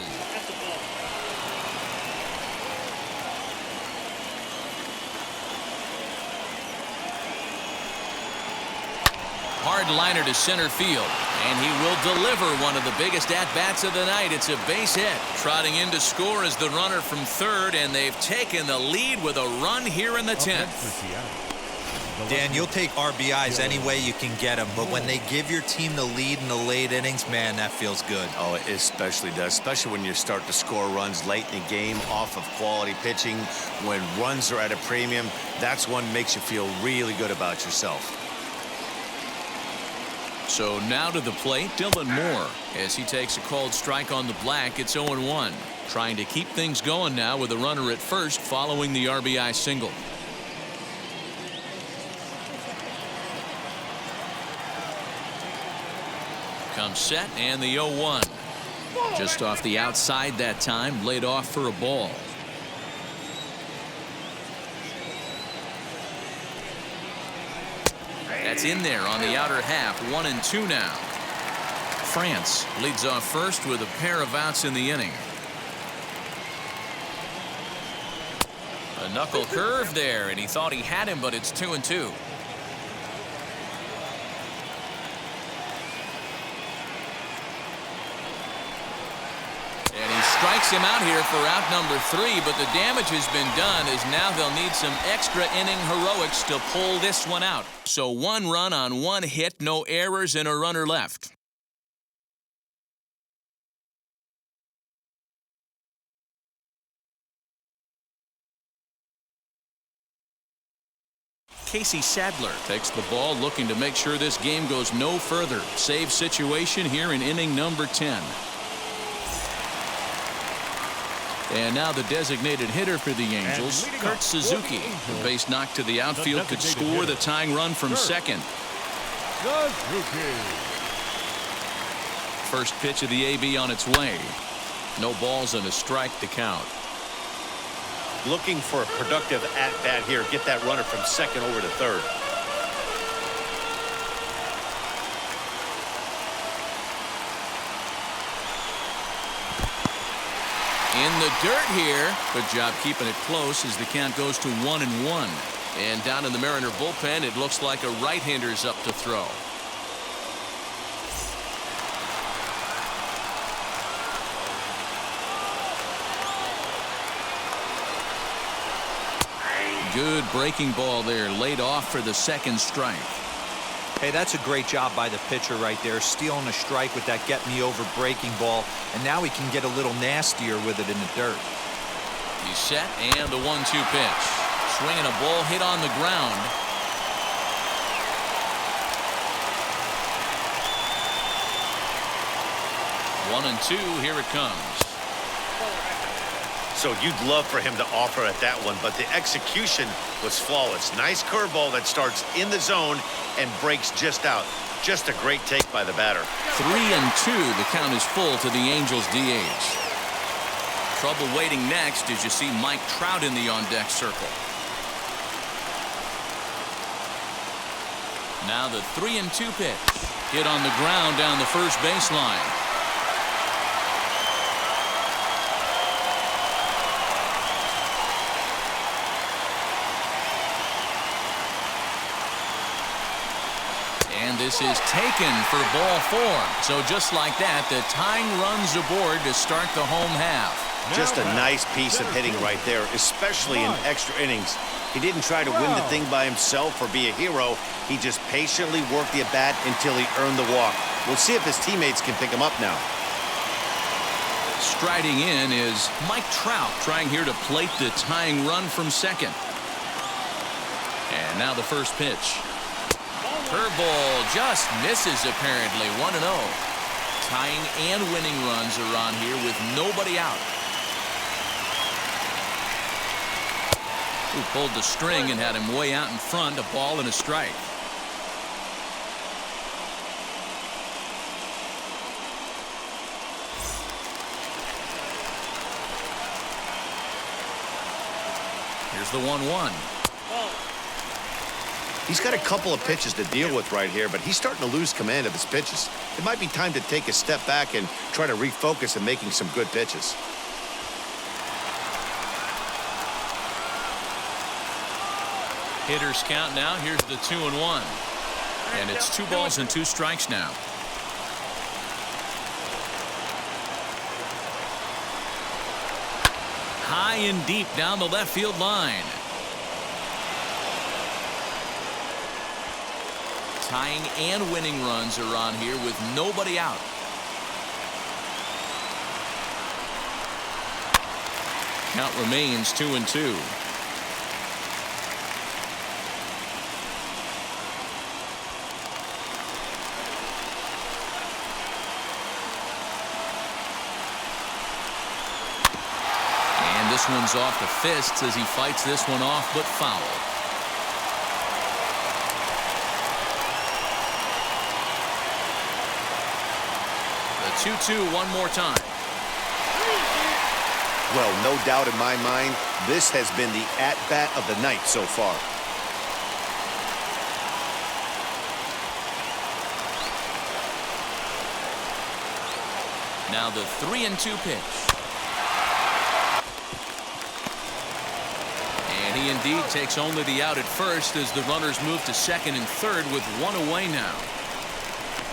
Speaker 1: Hard liner to center field, and he will deliver one of the biggest at-bats of the night. It's a base hit. Trotting in to score is the runner from third, and they've taken the lead with a run here in the 10th.
Speaker 5: Dan, you'll take RBIs any way you can get them, but when they give your team the lead in the late innings, man, that feels good.
Speaker 6: Oh, it especially does, especially when you start to score runs late in the game off of quality pitching. When runs are at a premium, that's when makes you feel really good about yourself.
Speaker 1: So now to the plate, Dylan Moore. As he takes a called strike on the black, it's 0-1. Trying to keep things going now with a runner at first following the RBI single. Comes set and the 0-1. Just off the outside that time, laid off for a ball. That's in there on the outer half. 1-2 now. France leads off first with a pair of outs in the inning. A knuckle curve there, and he thought he had him, but it's 2-2. And he strikes him out here for out number 3, but the damage has been done as now they'll need some extra inning heroics to pull this one out. So 1 run on 1 hit, no errors, and a runner left. Casey Sadler takes the ball, looking to make sure this game goes no further. Save situation here in inning number 10. And now the designated hitter for the Angels, Kurt Suzuki. The base knock to the outfield could score the tying run from second. First pitch of the AB on its way. No balls and a strike to count.
Speaker 2: Looking for a productive at-bat here. Get that runner from second over to third.
Speaker 1: In the dirt here. Good job keeping it close as the count goes to 1-1. And down in the Mariner bullpen, it looks like a right-hander's up to throw. Good breaking ball there, laid off for the second strike.
Speaker 5: Hey, that's a great job by the pitcher right there, stealing a strike with that get-me-over breaking ball, and now he can get a little nastier with it in the dirt.
Speaker 1: He's set, and the 1-2 pitch. Swinging a ball hit on the ground. One and two, here it comes.
Speaker 2: So you'd love for him to offer at that one, but the execution was flawless. Nice curveball that starts in the zone and breaks just out. Just a great take by the batter.
Speaker 1: 3-2. The count is full to the Angels DH. Trouble waiting next as you see Mike Trout in the on-deck circle. Now the 3-2 pitch. Hit on the ground down the first baseline. This is taken for ball 4. So just like that, the tying runs aboard to start the home half.
Speaker 2: Just a nice piece of hitting right there, especially in extra innings. He didn't try to win the thing by himself or be a hero. He just patiently worked the at-bat until he earned the walk. We'll see if his teammates can pick him up now.
Speaker 1: Striding in is Mike Trout, trying here to plate the tying run from second. And now the first pitch. Curveball just misses apparently. 1-0. Tying and winning runs are on here with nobody out. Who pulled the string and had him way out in front. A ball and a strike. Here's the 1-1.
Speaker 2: He's got a couple of pitches to deal with right here, but he's starting to lose command of his pitches. It might be time to take a step back and try to refocus on making some good pitches.
Speaker 1: Hitters count now. Here's the 2-1. And it's 2 balls and 2 strikes now. High and deep down the left field line. Tying and winning runs are on here with nobody out. Count remains 2-2. And this one's off the fists as he fights this one off, but foul. The 2-2 one more time.
Speaker 2: Well, no doubt in my mind, this has been the at-bat of the night so far.
Speaker 1: Now the 3-2 pitch. And he indeed takes only the out at first as the runners move to second and third with 1 away now.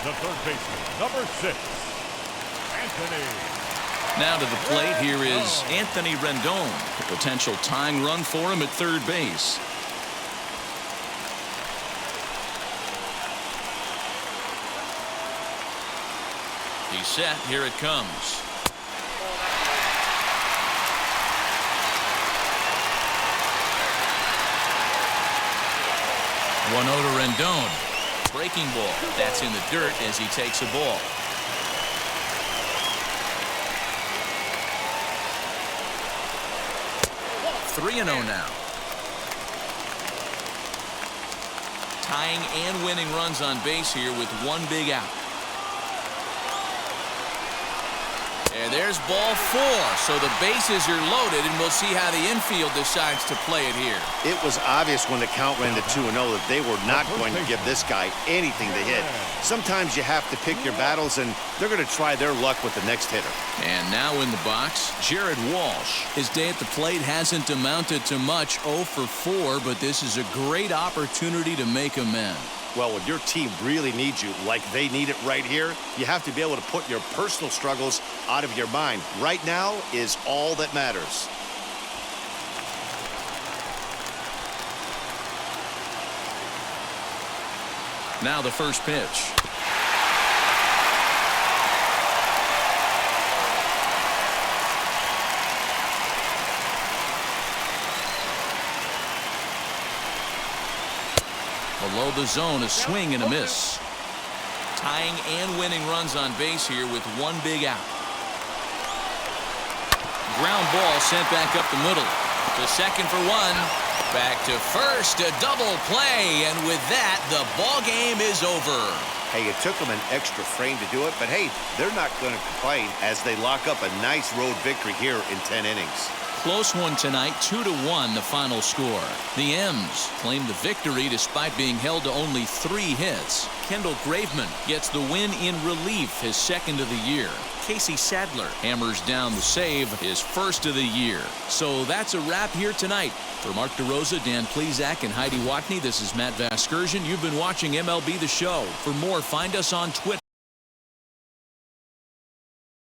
Speaker 3: The third baseman, number 6, Anthony.
Speaker 1: Now to the plate, here is Anthony Rendon. A potential tying run for him at third base. He's set. Here it comes. 1-0 to Rendon. Breaking ball. That's in the dirt as he takes a ball. Three 3-0 now. Tying and winning runs on base here with one big out. And there's ball 4, so the bases are loaded, and we'll see how the infield decides to play it here.
Speaker 2: It was obvious when the count ran to 2-0 that they were not going to give this guy anything to hit. Sometimes you have to pick your battles, and they're going to try their luck with the next hitter.
Speaker 1: And now in the box, Jared Walsh. His day at the plate hasn't amounted to much, 0 for 4, but this is a great opportunity to make amends.
Speaker 2: Well, when your team really needs you, like they need it right here, you have to be able to put your personal struggles out of your mind. Right now is all that matters.
Speaker 1: Now the first pitch. Below the zone, a swing and a miss. Tying and winning runs on base here with one big out. Ground ball sent back up the middle. To second for 1. Back to first, a double play, and with that, the ball game is over.
Speaker 2: Hey, it took them an extra frame to do it, but hey, they're not going to complain as they lock up a nice road victory here in 10 innings.
Speaker 1: Close one tonight, 2-1 the final score. The M's claim the victory despite being held to only 3 hits. Kendall Graveman gets the win in relief, his second of the year. Casey Sadler hammers down the save, his first of the year. So that's a wrap here tonight. For Mark DeRosa, Dan Plezak, and Heidi Watney, this is Matt Vasgersian. You've been watching MLB The Show. For more, find us on Twitter.